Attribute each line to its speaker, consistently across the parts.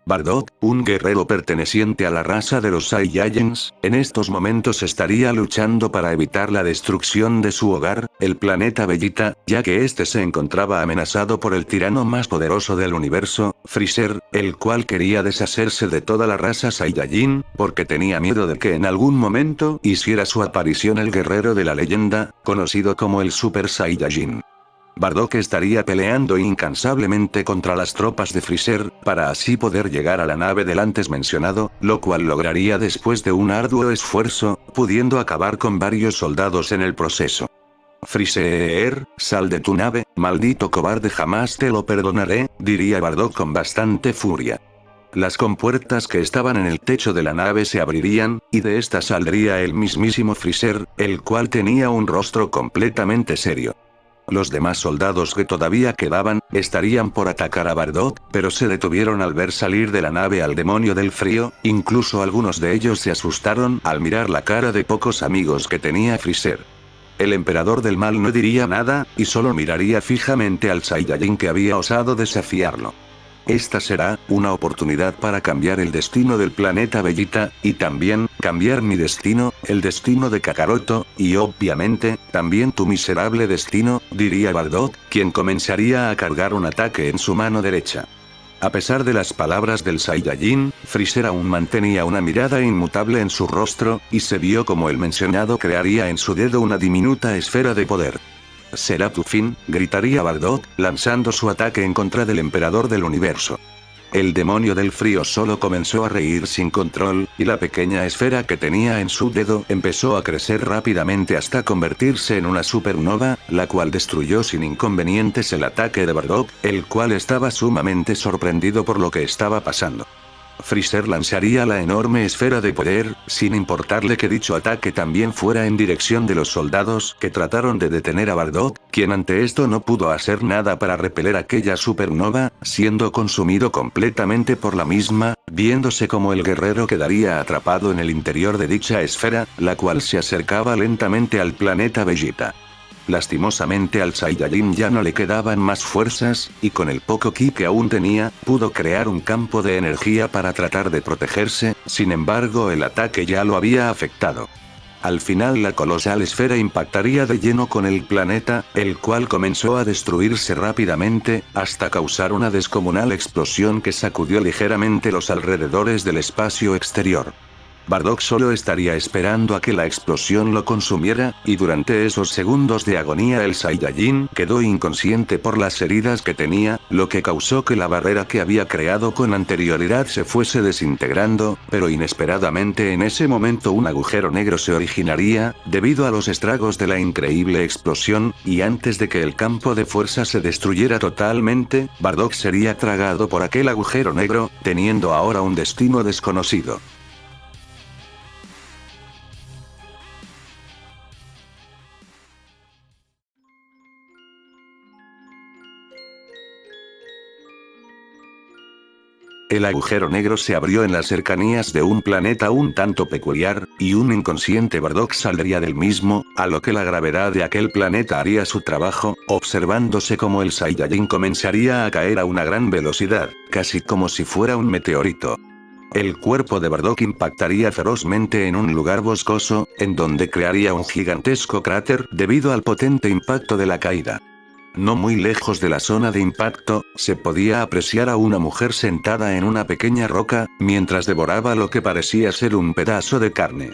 Speaker 1: Bardock, un guerrero perteneciente a la raza de los Saiyajins, en estos momentos estaría luchando para evitar la destrucción de su hogar, el planeta Vegeta, ya que este se encontraba amenazado por el tirano más poderoso del universo, Freezer, el cual quería deshacerse de toda la raza Saiyajin, porque tenía miedo de que en algún momento hiciera su aparición el guerrero de la leyenda, conocido como el Super Saiyajin. Bardock estaría peleando incansablemente contra las tropas de Freezer, para así poder llegar a la nave del antes mencionado, lo cual lograría después de un arduo esfuerzo, pudiendo acabar con varios soldados en el proceso. Freezer, sal de tu nave, maldito cobarde, jamás te lo perdonaré, diría Bardock con bastante furia. Las compuertas que estaban en el techo de la nave se abrirían, y de esta saldría el mismísimo Freezer, el cual tenía un rostro completamente serio. Los demás soldados que todavía quedaban, estarían por atacar a Bardock, pero se detuvieron al ver salir de la nave al demonio del frío, incluso algunos de ellos se asustaron al mirar la cara de pocos amigos que tenía Freezer. El emperador del mal no diría nada, y solo miraría fijamente al Saiyajin que había osado desafiarlo. Esta será una oportunidad para cambiar el destino del planeta Vegeta, y también, cambiar mi destino, el destino de Kakaroto, y obviamente, también tu miserable destino, diría Bardock, quien comenzaría a cargar un ataque en su mano derecha. A pesar de las palabras del Saiyajin, Freezer aún mantenía una mirada inmutable en su rostro, y se vio como el mencionado crearía en su dedo una diminuta esfera de poder. «Será tu fin», gritaría Bardock, lanzando su ataque en contra del emperador del universo. El demonio del frío solo comenzó a reír sin control, y la pequeña esfera que tenía en su dedo empezó a crecer rápidamente hasta convertirse en una supernova, la cual destruyó sin inconvenientes el ataque de Bardock, el cual estaba sumamente sorprendido por lo que estaba pasando. Freezer lanzaría la enorme esfera de poder, sin importarle que dicho ataque también fuera en dirección de los soldados que trataron de detener a Bardock, quien ante esto no pudo hacer nada para repeler aquella supernova, siendo consumido completamente por la misma, viéndose como el guerrero quedaría atrapado en el interior de dicha esfera, la cual se acercaba lentamente al planeta Vegeta. Lastimosamente al Saiyajin ya no le quedaban más fuerzas, y con el poco ki que aún tenía, pudo crear un campo de energía para tratar de protegerse, sin embargo el ataque ya lo había afectado. Al final la colosal esfera impactaría de lleno con el planeta, el cual comenzó a destruirse rápidamente, hasta causar una descomunal explosión que sacudió ligeramente los alrededores del espacio exterior. Bardock solo estaría esperando a que la explosión lo consumiera, y durante esos segundos de agonía el Saiyajin quedó inconsciente por las heridas que tenía, lo que causó que la barrera que había creado con anterioridad se fuese desintegrando, pero inesperadamente en ese momento un agujero negro se originaría, debido a los estragos de la increíble explosión, y antes de que el campo de fuerza se destruyera totalmente, Bardock sería tragado por aquel agujero negro, teniendo ahora un destino desconocido. El agujero negro se abrió en las cercanías de un planeta un tanto peculiar, y un inconsciente Bardock saldría del mismo, a lo que la gravedad de aquel planeta haría su trabajo, observándose como el Saiyajin comenzaría a caer a una gran velocidad, casi como si fuera un meteorito. El cuerpo de Bardock impactaría ferozmente en un lugar boscoso, en donde crearía un gigantesco cráter debido al potente impacto de la caída. No muy lejos de la zona de impacto, se podía apreciar a una mujer sentada en una pequeña roca, mientras devoraba lo que parecía ser un pedazo de carne.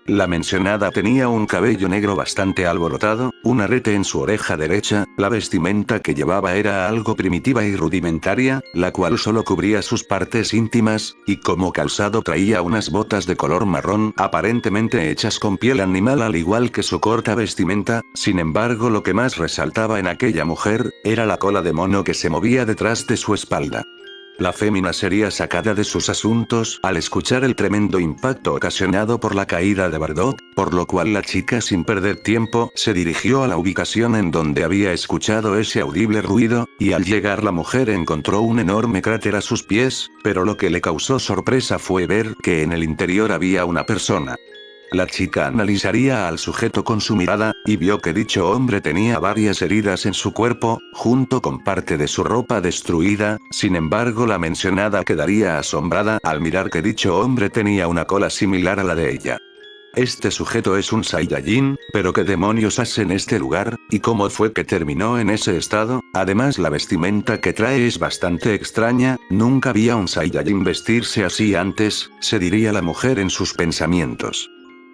Speaker 1: La mencionada tenía un cabello negro bastante alborotado, un arete en su oreja derecha, la vestimenta que llevaba era algo primitiva y rudimentaria, la cual solo cubría sus partes íntimas, y como calzado traía unas botas de color marrón aparentemente hechas con piel animal al igual que su corta vestimenta. Sin embargo, lo que más resaltaba en aquella mujer, era la cola de mono que se movía detrás de su espalda. La fémina sería sacada de sus asuntos al escuchar el tremendo impacto ocasionado por la caída de Bardock, por lo cual la chica sin perder tiempo se dirigió a la ubicación en donde había escuchado ese audible ruido, y al llegar la mujer encontró un enorme cráter a sus pies, pero lo que le causó sorpresa fue ver que en el interior había una persona. La chica analizaría al sujeto con su mirada, y vio que dicho hombre tenía varias heridas en su cuerpo, junto con parte de su ropa destruida. Sin embargo, la mencionada quedaría asombrada al mirar que dicho hombre tenía una cola similar a la de ella. Este sujeto es un Saiyajin, pero ¿qué demonios hace en este lugar? ¿Y cómo fue que terminó en ese estado? Además, la vestimenta que trae es bastante extraña, nunca vi a un Saiyajin vestirse así antes, se diría la mujer en sus pensamientos.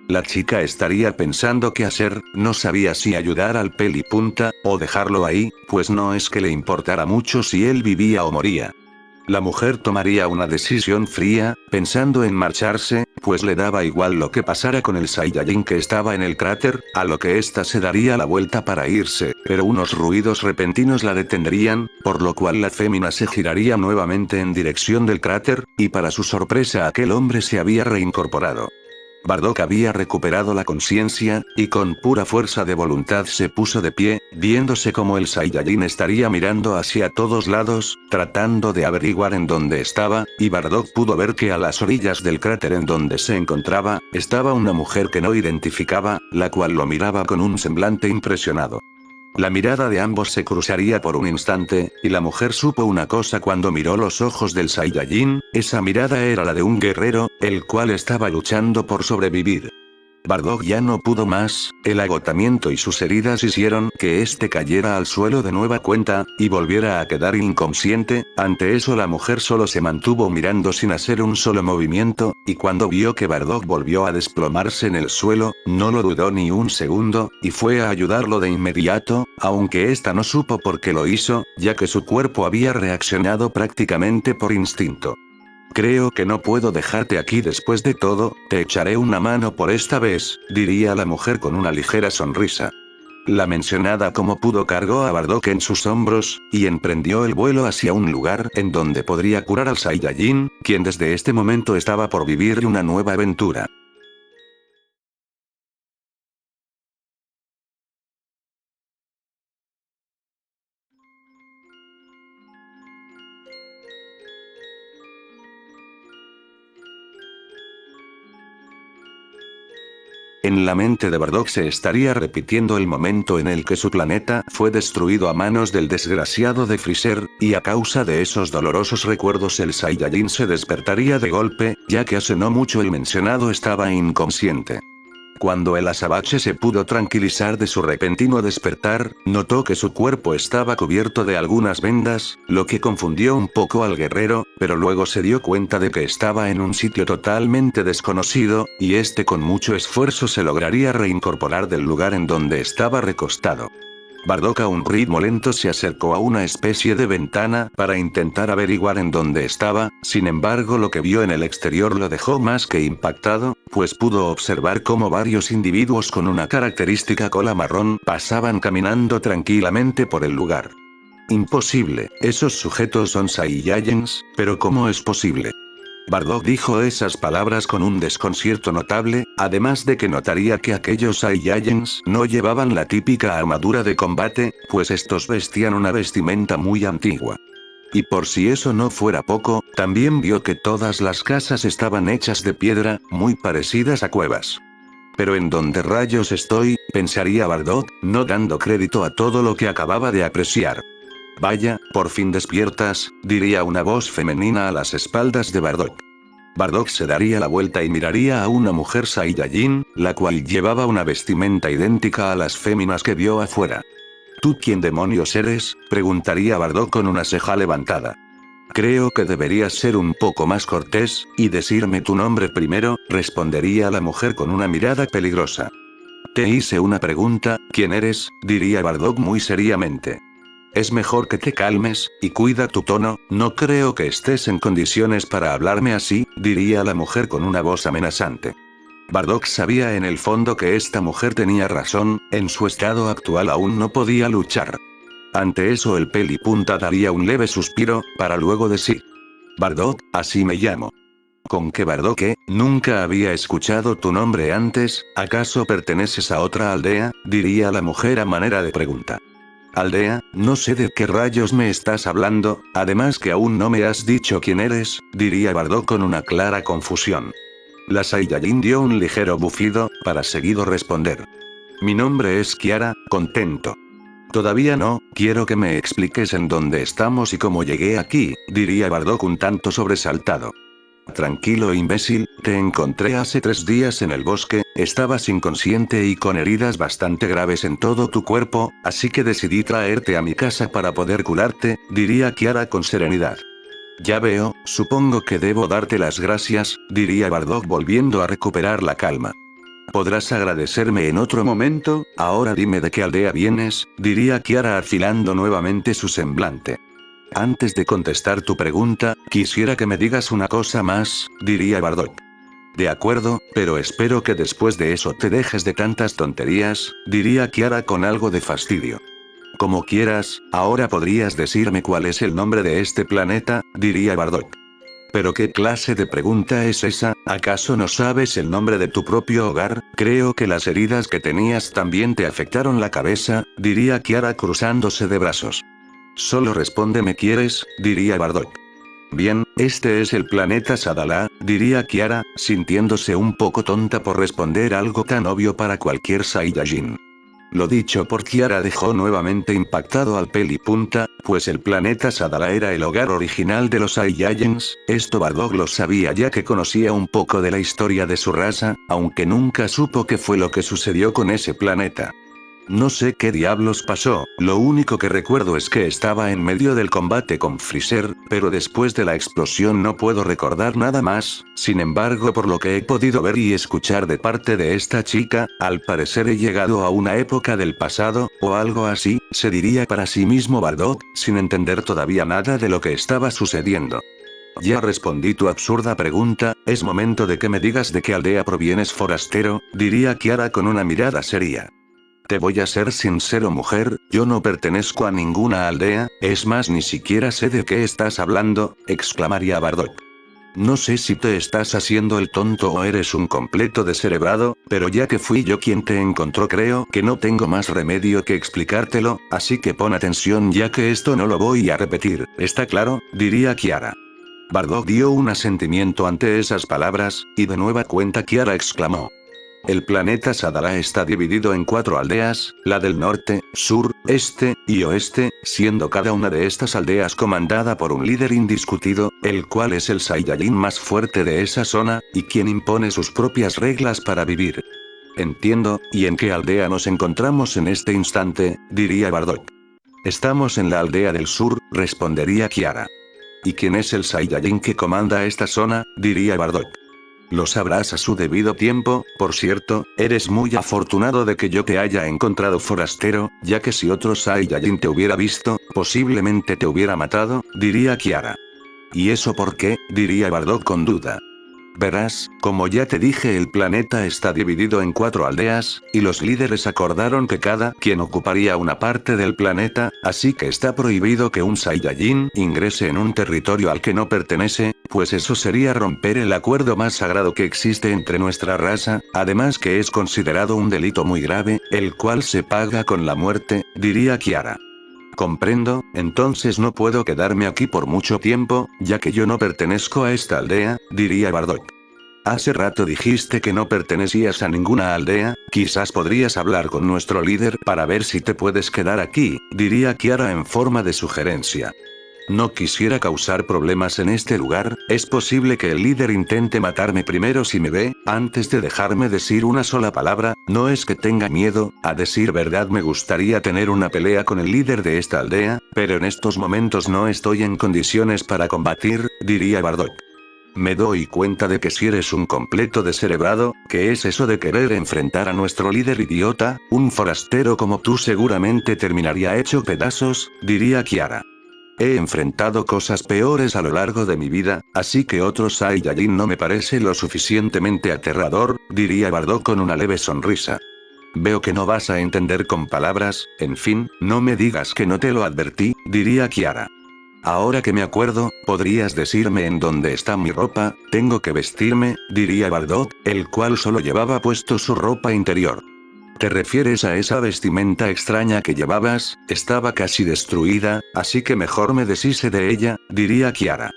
Speaker 1: La chica estaría pensando qué hacer, no sabía si ayudar al pelipunta, o dejarlo ahí, pues no es que le importara mucho si él vivía o moría. La mujer tomaría una decisión fría, pensando en marcharse, pues le daba igual lo que pasara con el Saiyajin que estaba en el cráter, a lo que ésta se daría la vuelta para irse, pero unos ruidos repentinos la detendrían, por lo cual la fémina se giraría nuevamente en dirección del cráter, y para su sorpresa aquel hombre se había reincorporado. Bardock había recuperado la conciencia, y con pura fuerza de voluntad se puso de pie, viéndose como el Saiyajin estaría mirando hacia todos lados, tratando de averiguar en dónde estaba, y Bardock pudo ver que a las orillas del cráter en donde se encontraba, estaba una mujer que no identificaba, la cual lo miraba con un semblante impresionado. La mirada de ambos se cruzaría por un instante, y la mujer supo una cosa cuando miró los ojos del Saiyajin, esa mirada era la de un guerrero, el cual estaba luchando por sobrevivir. Bardock ya no pudo más, el agotamiento y sus heridas hicieron que este cayera al suelo de nueva cuenta, y volviera a quedar inconsciente. Ante eso la mujer solo se mantuvo mirando sin hacer un solo movimiento, y cuando vio que Bardock volvió a desplomarse en el suelo, no lo dudó ni un segundo, y fue a ayudarlo de inmediato, aunque ésta no supo por qué lo hizo, ya que su cuerpo había reaccionado prácticamente por instinto. Creo que no puedo dejarte aquí después de todo, te echaré una mano por esta vez, diría la mujer con una ligera sonrisa. La mencionada como pudo cargó a Bardock en sus hombros, y emprendió el vuelo hacia un lugar en donde podría curar al Saiyajin, quien desde este momento estaba por vivir una nueva aventura. En la mente de Bardock se estaría repitiendo el momento en el que su planeta fue destruido a manos del desgraciado de Freezer, y a causa de esos dolorosos recuerdos el Saiyajin se despertaría de golpe, ya que hace no mucho el mencionado estaba inconsciente. Cuando el azabache se pudo tranquilizar de su repentino despertar, notó que su cuerpo estaba cubierto de algunas vendas, lo que confundió un poco al guerrero, pero luego se dio cuenta de que estaba en un sitio totalmente desconocido, y este con mucho esfuerzo se lograría reincorporar del lugar en donde estaba recostado. Bardock a un ritmo lento se acercó a una especie de ventana para intentar averiguar en dónde estaba, sin embargo lo que vio en el exterior lo dejó más que impactado, pues pudo observar cómo varios individuos con una característica cola marrón pasaban caminando tranquilamente por el lugar. Imposible, esos sujetos son Saiyajins, pero ¿cómo es posible? Bardock dijo esas palabras con un desconcierto notable, además de que notaría que aquellos Saiyajins no llevaban la típica armadura de combate, pues estos vestían una vestimenta muy antigua. Y por si eso no fuera poco, también vio que todas las casas estaban hechas de piedra, muy parecidas a cuevas. Pero ¿en dónde rayos estoy?, pensaría Bardock, no dando crédito a todo lo que acababa de apreciar. Vaya, por fin despiertas, diría una voz femenina a las espaldas de Bardock. Bardock se daría la vuelta y miraría a una mujer Saiyajin, la cual llevaba una vestimenta idéntica a las féminas que vio afuera. ¿Tú quién demonios eres?, preguntaría Bardock con una ceja levantada. Creo que deberías ser un poco más cortés, y decirme tu nombre primero, respondería la mujer con una mirada peligrosa. Te hice una pregunta, ¿quién eres?, diría Bardock muy seriamente. Es mejor que te calmes, y cuida tu tono, no creo que estés en condiciones para hablarme así, diría la mujer con una voz amenazante. Bardock sabía en el fondo que esta mujer tenía razón, en su estado actual aún no podía luchar. Ante eso el pelipunta daría un leve suspiro, para luego decir. Bardock, así me llamo. ¿Con qué Bardock? Nunca había escuchado tu nombre antes, ¿acaso perteneces a otra aldea?, diría la mujer a manera de pregunta. Aldea, no sé de qué rayos me estás hablando, además que aún no me has dicho quién eres, diría Bardock con una clara confusión. La Saiyajin dio un ligero bufido, para seguido responder. Mi nombre es Kiara, contento. Todavía no, quiero que me expliques en dónde estamos y cómo llegué aquí, diría Bardock un tanto sobresaltado. Tranquilo imbécil, te encontré hace 3 días en el bosque, estabas inconsciente y con heridas bastante graves en todo tu cuerpo, así que decidí traerte a mi casa para poder curarte, diría Kiara con serenidad. Ya veo, supongo que debo darte las gracias, diría Bardock volviendo a recuperar la calma. Podrás agradecerme en otro momento, ahora dime de qué aldea vienes, diría Kiara afilando nuevamente su semblante. Antes de contestar tu pregunta, quisiera que me digas una cosa más, diría Bardock. De acuerdo, pero espero que después de eso te dejes de tantas tonterías, diría Kiara con algo de fastidio. Como quieras, ahora podrías decirme cuál es el nombre de este planeta, diría Bardock. ¿Pero qué clase de pregunta es esa? ¿Acaso no sabes el nombre de tu propio hogar? Creo que las heridas que tenías también te afectaron la cabeza, diría Kiara cruzándose de brazos. Solo respóndeme ¿quieres? Diría Bardock. Bien, este es el planeta Sadala, diría Kiara, sintiéndose un poco tonta por responder algo tan obvio para cualquier Saiyajin. Lo dicho por Kiara dejó nuevamente impactado al Pelipunta, pues el planeta Sadala era el hogar original de los Saiyajins, esto Bardock lo sabía ya que conocía un poco de la historia de su raza, aunque nunca supo qué fue lo que sucedió con ese planeta. No sé qué diablos pasó, lo único que recuerdo es que estaba en medio del combate con Freezer, pero después de la explosión no puedo recordar nada más, sin embargo por lo que he podido ver y escuchar de parte de esta chica, al parecer he llegado a una época del pasado, o algo así, se diría para sí mismo Bardock, sin entender todavía nada de lo que estaba sucediendo. Ya respondí tu absurda pregunta, es momento de que me digas de qué aldea provienes forastero, diría Kiara con una mirada seria. Te voy a ser sincero mujer, yo no pertenezco a ninguna aldea, es más ni siquiera sé de qué estás hablando, exclamaría Bardock. No sé si te estás haciendo el tonto o eres un completo descerebrado, pero ya que fui yo quien te encontró creo que no tengo más remedio que explicártelo, así que pon atención ya que esto no lo voy a repetir, ¿está claro? Diría Kiara. Bardock dio un asentimiento ante esas palabras, y de nueva cuenta Kiara exclamó. El planeta Sadala está dividido en 4 aldeas, la del norte, sur, este, y oeste, siendo cada una de estas aldeas comandada por un líder indiscutido, el cual es el Saiyajin más fuerte de esa zona, y quien impone sus propias reglas para vivir. Entiendo, ¿y en qué aldea nos encontramos en este instante? Diría Bardock. Estamos en la aldea del sur, respondería Kiara. ¿Y quién es el Saiyajin que comanda esta zona? Diría Bardock. Lo sabrás a su debido tiempo, por cierto, eres muy afortunado de que yo te haya encontrado forastero, ya que si otro Saiyajin te hubiera visto, posiblemente te hubiera matado, diría Kiara. ¿Y eso por qué? Diría Bardock con duda. Verás, como ya te dije el planeta está dividido en 4 aldeas, y los líderes acordaron que cada quien ocuparía una parte del planeta, así que está prohibido que un Saiyajin ingrese en un territorio al que no pertenece, pues eso sería romper el acuerdo más sagrado que existe entre nuestra raza, además que es considerado un delito muy grave, el cual se paga con la muerte, diría Kiara. Comprendo, entonces no puedo quedarme aquí por mucho tiempo, ya que yo no pertenezco a esta aldea, diría Bardock. Hace rato dijiste que no pertenecías a ninguna aldea, quizás podrías hablar con nuestro líder para ver si te puedes quedar aquí, diría Kiara en forma de sugerencia. No quisiera causar problemas en este lugar, es posible que el líder intente matarme primero si me ve, antes de dejarme decir una sola palabra, no es que tenga miedo, a decir verdad me gustaría tener una pelea con el líder de esta aldea, pero en estos momentos no estoy en condiciones para combatir, diría Bardock. Me doy cuenta de que si eres un completo descerebrado, ¿qué es eso de querer enfrentar a nuestro líder idiota? Un forastero como tú seguramente terminaría hecho pedazos, diría Kiara. He enfrentado cosas peores a lo largo de mi vida, así que otro Saiyajin no me parece lo suficientemente aterrador, diría Bardock con una leve sonrisa. Veo que no vas a entender con palabras, en fin, no me digas que no te lo advertí, diría Kiara. Ahora que me acuerdo, ¿podrías decirme en dónde está mi ropa? Tengo que vestirme, diría Bardock, el cual solo llevaba puesto su ropa interior. ¿Te refieres a esa vestimenta extraña que llevabas? Estaba casi destruida, así que mejor me deshice de ella, diría Kiara.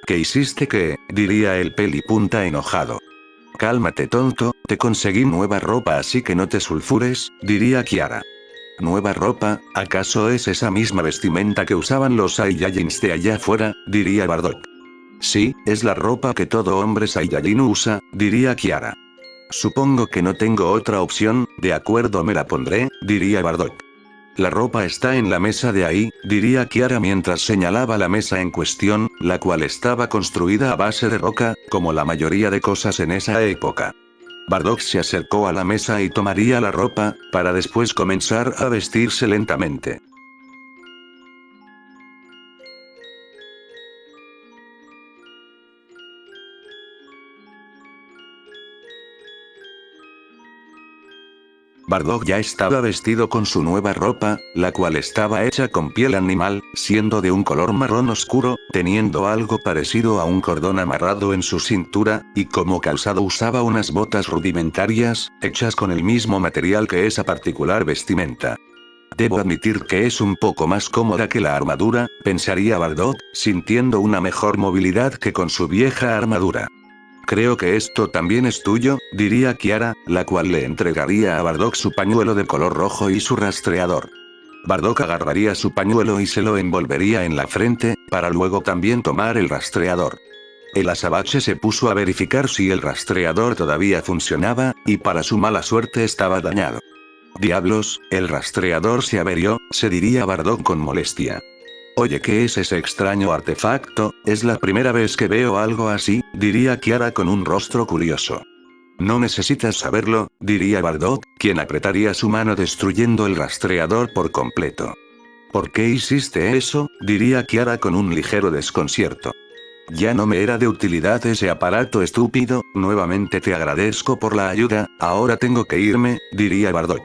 Speaker 1: ¿Qué hiciste que? Diría el Pelipunta enojado. Cálmate tonto, te conseguí nueva ropa así que no te sulfures, diría Kiara. ¿Nueva ropa? ¿Acaso es esa misma vestimenta que usaban los Saiyajins de allá afuera? Diría Bardock. Sí, es la ropa que todo hombre Saiyajin usa, diría Kiara. Supongo que no tengo otra opción, de acuerdo me la pondré, diría Bardock. La ropa está en la mesa de ahí, diría Kiara mientras señalaba la mesa en cuestión, la cual estaba construida a base de roca, como la mayoría de cosas en esa época. Bardock se acercó a la mesa y tomaría la ropa, para después comenzar a vestirse lentamente. Bardock ya estaba vestido con su nueva ropa, la cual estaba hecha con piel animal, siendo de un color marrón oscuro, teniendo algo parecido a un cordón amarrado en su cintura, y como calzado usaba unas botas rudimentarias, hechas con el mismo material que esa particular vestimenta. Debo admitir que es un poco más cómoda que la armadura, pensaría Bardock, sintiendo una mejor movilidad que con su vieja armadura. Creo que esto también es tuyo, diría Kiara, la cual le entregaría a Bardock su pañuelo de color rojo y su rastreador. Bardock agarraría su pañuelo y se lo envolvería en la frente, para luego también tomar el rastreador. El azabache se puso a verificar si el rastreador todavía funcionaba, y para su mala suerte estaba dañado. Diablos, el rastreador se averió, se diría Bardock con molestia. Oye, ¿qué es ese extraño artefacto? Es la primera vez que veo algo así, diría Kiara con un rostro curioso. No necesitas saberlo, diría Bardock, quien apretaría su mano destruyendo el rastreador por completo. ¿Por qué hiciste eso? Diría Kiara con un ligero desconcierto. Ya no me era de utilidad ese aparato estúpido, nuevamente te agradezco por la ayuda, ahora tengo que irme, diría Bardock.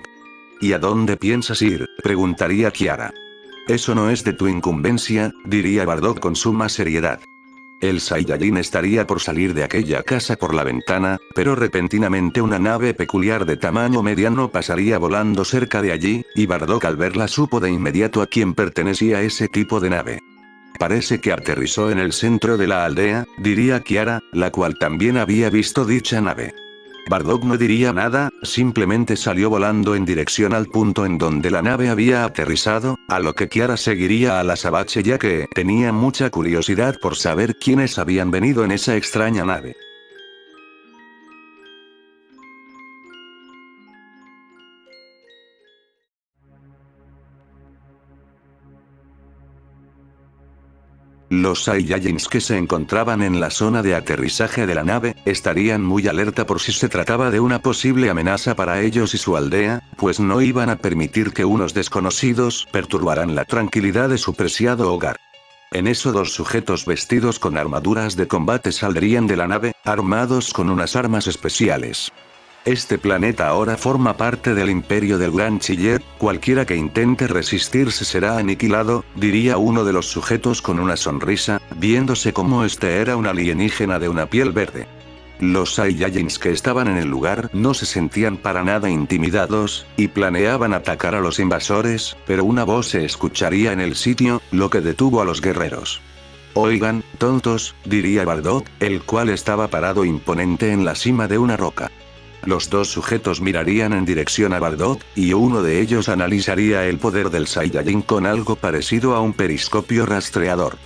Speaker 1: ¿Y a dónde piensas ir? Preguntaría Kiara. Eso no es de tu incumbencia, diría Bardock con suma seriedad. El Saiyajin estaría por salir de aquella casa por la ventana, pero repentinamente una nave peculiar de tamaño mediano pasaría volando cerca de allí, y Bardock al verla supo de inmediato a quién pertenecía ese tipo de nave. Parece que aterrizó en el centro de la aldea, diría Kiara, la cual también había visto dicha nave. Bardock no diría nada, simplemente salió volando en dirección al punto en donde la nave había aterrizado, a lo que Kiara seguiría al azabache ya que tenía mucha curiosidad por saber quiénes habían venido en esa extraña nave. Los Saiyajins que se encontraban en la zona de aterrizaje de la nave, estarían muy alerta por si se trataba de una posible amenaza para ellos y su aldea, pues no iban a permitir que unos desconocidos perturbaran la tranquilidad de su preciado hogar. En eso dos sujetos vestidos con armaduras de combate saldrían de la nave, armados con unas armas especiales. Este planeta ahora forma parte del imperio del Gran Chiller, cualquiera que intente resistirse será aniquilado, diría uno de los sujetos con una sonrisa, viéndose como este era un alienígena de una piel verde. Los Saiyajins que estaban en el lugar no se sentían para nada intimidados, y planeaban atacar a los invasores, pero una voz se escucharía en el sitio, lo que detuvo a los guerreros. Oigan, tontos, diría Bardock, el cual estaba parado imponente en la cima de una roca. Los dos sujetos mirarían en dirección a Bardock, y uno de ellos analizaría el poder del Saiyajin con algo parecido a un periscopio rastreador.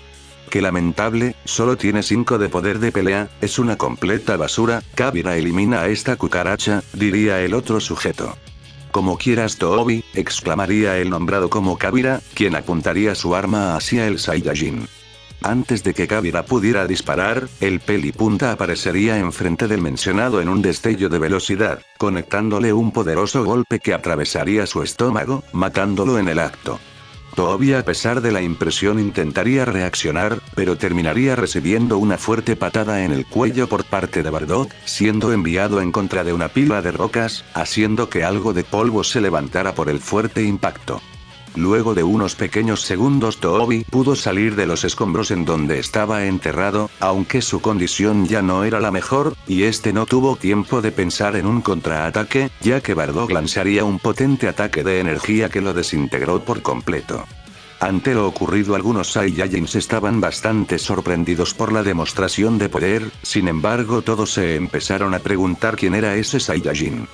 Speaker 1: Qué lamentable, solo tiene 5 de poder de pelea, es una completa basura, Kabira elimina a esta cucaracha, diría el otro sujeto. Como quieras Tobi, exclamaría el nombrado como Kabira, quien apuntaría su arma hacia el Saiyajin. Antes de que Kabira pudiera disparar, el pelipunta aparecería enfrente del mencionado en un destello de velocidad, conectándole un poderoso golpe que atravesaría su estómago, matándolo en el acto. Tobi a pesar de la impresión intentaría reaccionar, pero terminaría recibiendo una fuerte patada en el cuello por parte de Bardock, siendo enviado en contra de una pila de rocas, haciendo que algo de polvo se levantara por el fuerte impacto. Luego de unos pequeños segundos Tobi pudo salir de los escombros en donde estaba enterrado, aunque su condición ya no era la mejor, y este no tuvo tiempo de pensar en un contraataque, ya que Bardock lanzaría un potente ataque de energía que lo desintegró por completo. Ante lo ocurrido, algunos Saiyajins estaban bastante sorprendidos por la demostración de poder, sin embargo todos se empezaron a preguntar quién era ese Saiyajin.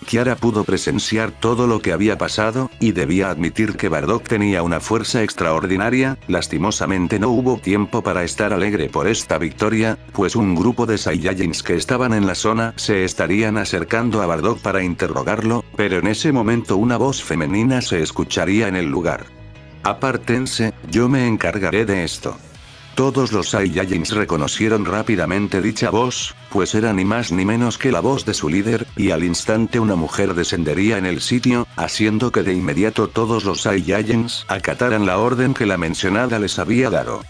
Speaker 1: Kiara pudo presenciar todo lo que había pasado, y debía admitir que Bardock tenía una fuerza extraordinaria. Lastimosamente no hubo tiempo para estar alegre por esta victoria, pues un grupo de Saiyajins que estaban en la zona se estarían acercando a Bardock para interrogarlo, pero en ese momento una voz femenina se escucharía en el lugar. Apártense, yo me encargaré de esto. Todos los Saiyajins reconocieron rápidamente dicha voz, pues era ni más ni menos que la voz de su líder, y al instante una mujer descendería en el sitio, haciendo que de inmediato todos los Saiyajins acataran la orden que la mencionada les había dado.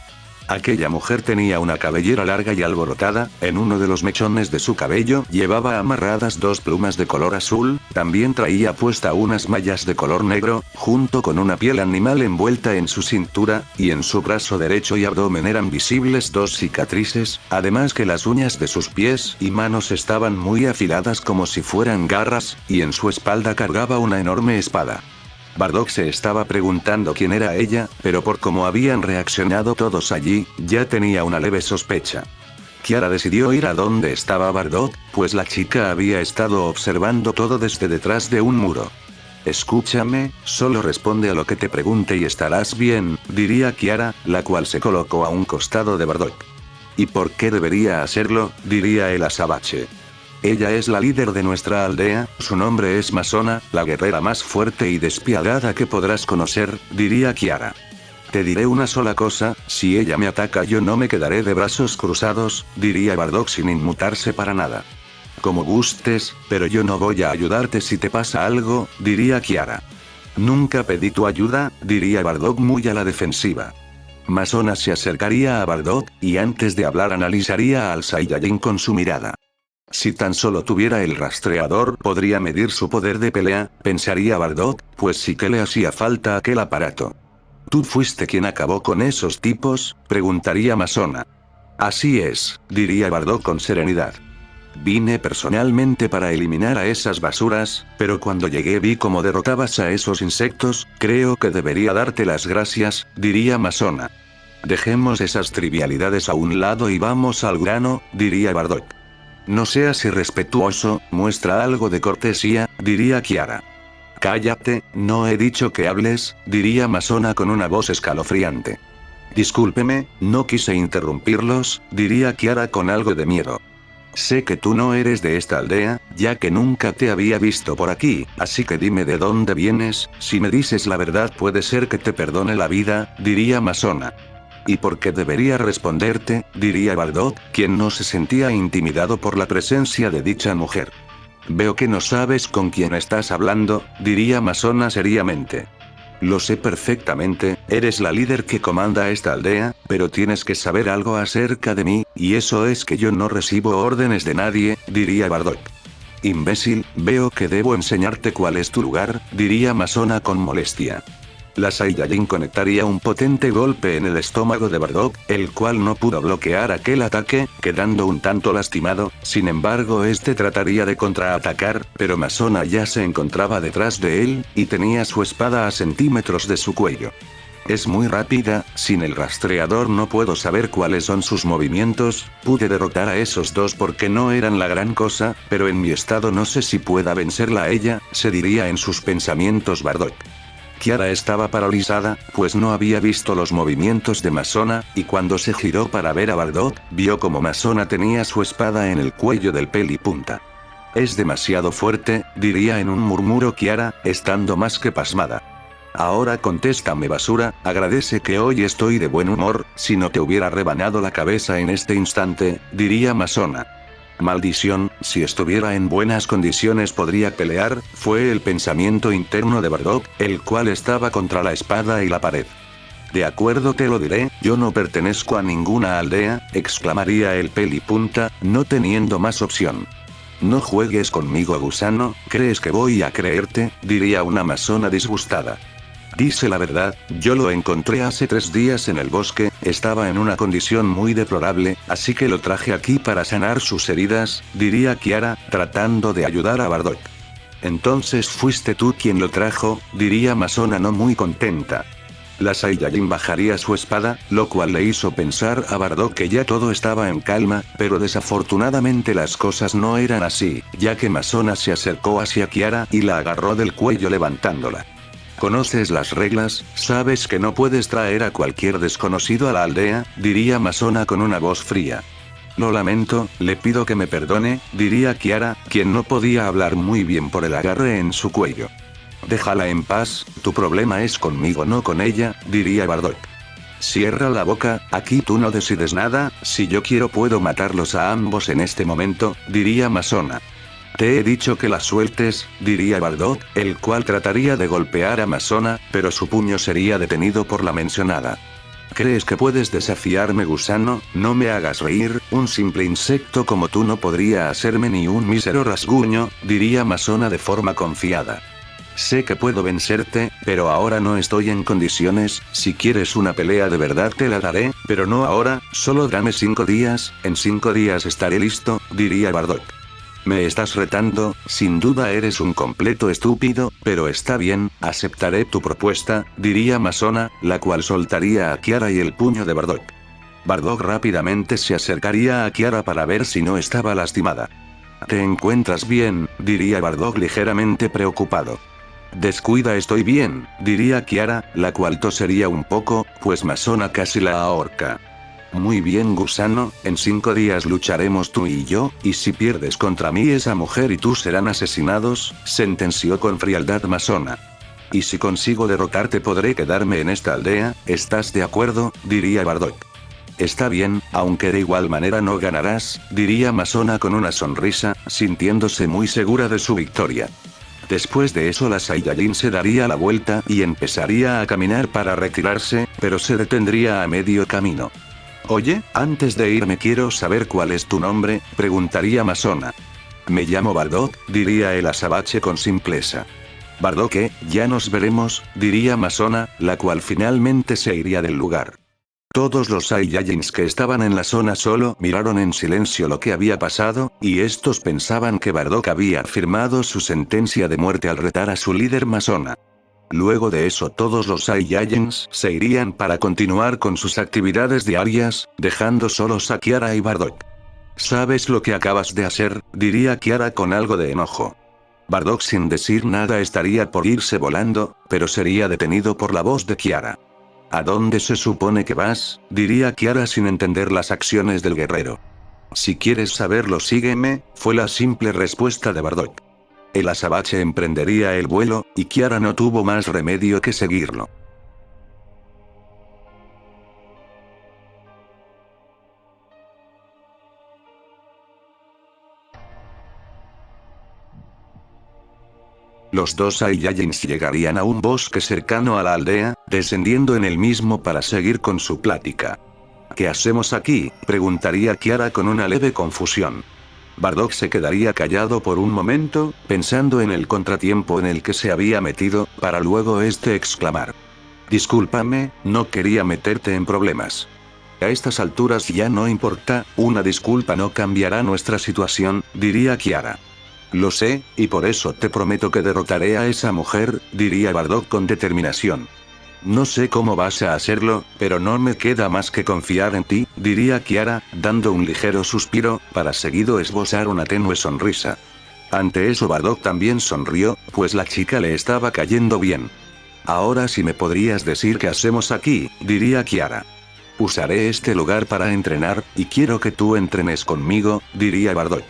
Speaker 1: Aquella mujer tenía una cabellera larga y alborotada, en uno de los mechones de su cabello llevaba amarradas dos plumas de color azul, también traía puesta unas mallas de color negro, junto con una piel animal envuelta en su cintura, y en su brazo derecho y abdomen eran visibles dos cicatrices, además que las uñas de sus pies y manos estaban muy afiladas como si fueran garras, y en su espalda cargaba una enorme espada. Bardock se estaba preguntando quién era ella, pero por cómo habían reaccionado todos allí, ya tenía una leve sospecha. Kiara decidió ir a donde estaba Bardock, pues la chica había estado observando todo desde detrás de un muro. Escúchame, solo responde a lo que te pregunte y estarás bien, diría Kiara, la cual se colocó a un costado de Bardock. ¿Y por qué debería hacerlo?, diría el azabache. Ella es la líder de nuestra aldea, su nombre es Masona, la guerrera más fuerte y despiadada que podrás conocer, diría Kiara. Te diré una sola cosa, si ella me ataca yo no me quedaré de brazos cruzados, diría Bardock sin inmutarse para nada. Como gustes, pero yo no voy a ayudarte si te pasa algo, diría Kiara. Nunca pedí tu ayuda, diría Bardock muy a la defensiva. Masona se acercaría a Bardock, y antes de hablar analizaría al Saiyajin con su mirada. Si tan solo tuviera el rastreador podría medir su poder de pelea, pensaría Bardock, pues sí que le hacía falta aquel aparato. ¿Tú fuiste quien acabó con esos tipos?, preguntaría Masona. Así es, diría Bardock con serenidad. Vine personalmente para eliminar a esas basuras, pero cuando llegué vi cómo derrotabas a esos insectos, creo que debería darte las gracias, diría Masona. Dejemos esas trivialidades a un lado y vamos al grano, diría Bardock. No seas irrespetuoso, muestra algo de cortesía, diría Kiara. Cállate, no he dicho que hables, diría Masona con una voz escalofriante. Discúlpeme, no quise interrumpirlos, diría Kiara con algo de miedo. Sé que tú no eres de esta aldea, ya que nunca te había visto por aquí, así que dime de dónde vienes, si me dices la verdad puede ser que te perdone la vida, diría Masona. ¿Y por qué debería responderte?, diría Bardock, quien no se sentía intimidado por la presencia de dicha mujer. Veo que no sabes con quién estás hablando, diría Masona seriamente. Lo sé perfectamente, eres la líder que comanda esta aldea, pero tienes que saber algo acerca de mí, y eso es que yo no recibo órdenes de nadie, diría Bardock. Imbécil, veo que debo enseñarte cuál es tu lugar, diría Masona con molestia. La Saiyajin conectaría un potente golpe en el estómago de Bardock, el cual no pudo bloquear aquel ataque, quedando un tanto lastimado. Sin embargo este trataría de contraatacar, pero Masona ya se encontraba detrás de él, y tenía su espada a centímetros de su cuello. Es muy rápida, sin el rastreador no puedo saber cuáles son sus movimientos, pude derrotar a esos dos porque no eran la gran cosa, pero en mi estado no sé si pueda vencerla a ella, se diría en sus pensamientos Bardock. Kiara estaba paralizada, pues no había visto los movimientos de Masona, y cuando se giró para ver a Bardock, vio como Masona tenía su espada en el cuello del pelipunta. Es demasiado fuerte, diría en un murmuro Kiara, estando más que pasmada. Ahora contéstame basura, agradece que hoy estoy de buen humor, si no te hubiera rebanado la cabeza en este instante, diría Masona. Maldición, si estuviera en buenas condiciones podría pelear, fue el pensamiento interno de Bardock, el cual estaba contra la espada y la pared. De acuerdo, te lo diré, yo no pertenezco a ninguna aldea, exclamaría el pelipunta, no teniendo más opción. No juegues conmigo, gusano, ¿crees que voy a creerte?, diría una Masona disgustada. Dice la verdad, yo lo encontré hace 3 días en el bosque, estaba en una condición muy deplorable, así que lo traje aquí para sanar sus heridas, diría Kiara, tratando de ayudar a Bardock. Entonces fuiste tú quien lo trajo, diría Masona no muy contenta. La Saiyajin bajaría su espada, lo cual le hizo pensar a Bardock que ya todo estaba en calma, pero desafortunadamente las cosas no eran así, ya que Masona se acercó hacia Kiara y la agarró del cuello levantándola. Conoces las reglas, sabes que no puedes traer a cualquier desconocido a la aldea, diría Masona con una voz fría. Lo lamento, le pido que me perdone, diría Kiara, quien no podía hablar muy bien por el agarre en su cuello. Déjala en paz, tu problema es conmigo no con ella, diría Bardock. Cierra la boca, aquí tú no decides nada, si yo quiero puedo matarlos a ambos en este momento, diría Masona. Te he dicho que la sueltes, diría Bardock, el cual trataría de golpear a Masona, pero su puño sería detenido por la mencionada. ¿Crees que puedes desafiarme, gusano? No me hagas reír, un simple insecto como tú no podría hacerme ni un mísero rasguño, diría Masona de forma confiada. Sé que puedo vencerte, pero ahora no estoy en condiciones, si quieres una pelea de verdad te la daré, pero no ahora, solo dame 5 días, en 5 días estaré listo, diría Bardock. Me estás retando, sin duda eres un completo estúpido, pero está bien, aceptaré tu propuesta, diría Masona, la cual soltaría a Kiara y el puño de Bardock. Bardock rápidamente se acercaría a Kiara para ver si no estaba lastimada. ¿Te encuentras bien? Diría Bardock ligeramente preocupado. Descuida, estoy bien, diría Kiara, la cual tosería un poco, pues Masona casi la ahorca. Muy bien, gusano, en 5 días lucharemos tú y yo, y si pierdes contra mí esa mujer y tú serán asesinados, sentenció con frialdad Masona. Y si consigo derrotarte podré quedarme en esta aldea, ¿estás de acuerdo? Diría Bardock. Está bien, aunque de igual manera no ganarás, diría Masona con una sonrisa, sintiéndose muy segura de su victoria. Después de eso la Saiyajin se daría la vuelta y empezaría a caminar para retirarse, pero se detendría a medio camino. Oye, antes de irme quiero saber cuál es tu nombre, preguntaría Masona. Me llamo Bardock, diría el azabache con simpleza. Bardock, ya nos veremos, diría Masona, la cual finalmente se iría del lugar. Todos los Saiyajins que estaban en la zona solo miraron en silencio lo que había pasado, y estos pensaban que Bardock había firmado su sentencia de muerte al retar a su líder Masona. Luego de eso todos los Saiyajins se irían para continuar con sus actividades diarias, dejando solos a Kiara y Bardock. ¿Sabes lo que acabas de hacer? Diría Kiara con algo de enojo. Bardock sin decir nada estaría por irse volando, pero sería detenido por la voz de Kiara. ¿A dónde se supone que vas? Diría Kiara sin entender las acciones del guerrero. Si quieres saberlo sígueme, fue la simple respuesta de Bardock. El azabache emprendería el vuelo, y Kiara no tuvo más remedio que seguirlo. Los dos Saiyajins llegarían a un bosque cercano a la aldea, descendiendo en el mismo para seguir con su plática. ¿Qué hacemos aquí? Preguntaría Kiara con una leve confusión. Bardock se quedaría callado por un momento, pensando en el contratiempo en el que se había metido, para luego exclamar. Discúlpame, no quería meterte en problemas. A estas alturas ya no importa, una disculpa no cambiará nuestra situación, diría Kiara. Lo sé, y por eso te prometo que derrotaré a esa mujer, diría Bardock con determinación. No sé cómo vas a hacerlo, pero no me queda más que confiar en ti, diría Kiara, dando un ligero suspiro, para seguido esbozar una tenue sonrisa. Ante eso Bardock también sonrió, pues la chica le estaba cayendo bien. Ahora sí me podrías decir qué hacemos aquí, diría Kiara. Usaré este lugar para entrenar, y quiero que tú entrenes conmigo, diría Bardock.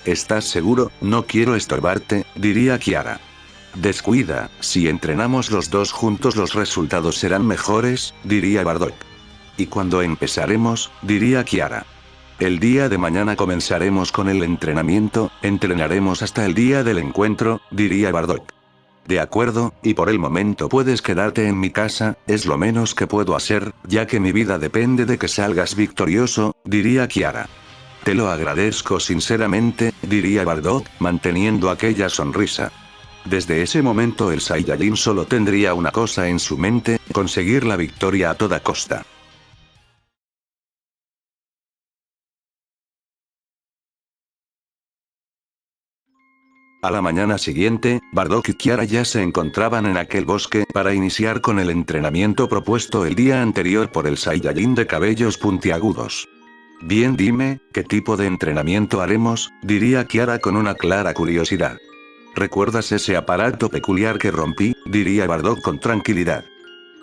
Speaker 1: ¿Estás seguro? No quiero estorbarte, diría Kiara. Descuida, si entrenamos los dos juntos los resultados serán mejores, diría Bardock. ¿Y cuándo empezaremos? Diría Kiara. El día de mañana comenzaremos con el entrenamiento, entrenaremos hasta el día del encuentro, diría Bardock. De acuerdo, y por el momento puedes quedarte en mi casa, es lo menos que puedo hacer, ya que mi vida depende de que salgas victorioso, diría Kiara. Te lo agradezco sinceramente, diría Bardock, manteniendo aquella sonrisa. Desde ese momento el Saiyajin solo tendría una cosa en su mente, conseguir la victoria a toda costa. A la mañana siguiente, Bardock y Kiara ya se encontraban en aquel bosque para iniciar con el entrenamiento propuesto el día anterior por el Saiyajin de cabellos puntiagudos. Bien, dime, ¿qué tipo de entrenamiento haremos?, diría Kiara con una clara curiosidad. ¿Recuerdas ese aparato peculiar que rompí?, diría Bardock con tranquilidad.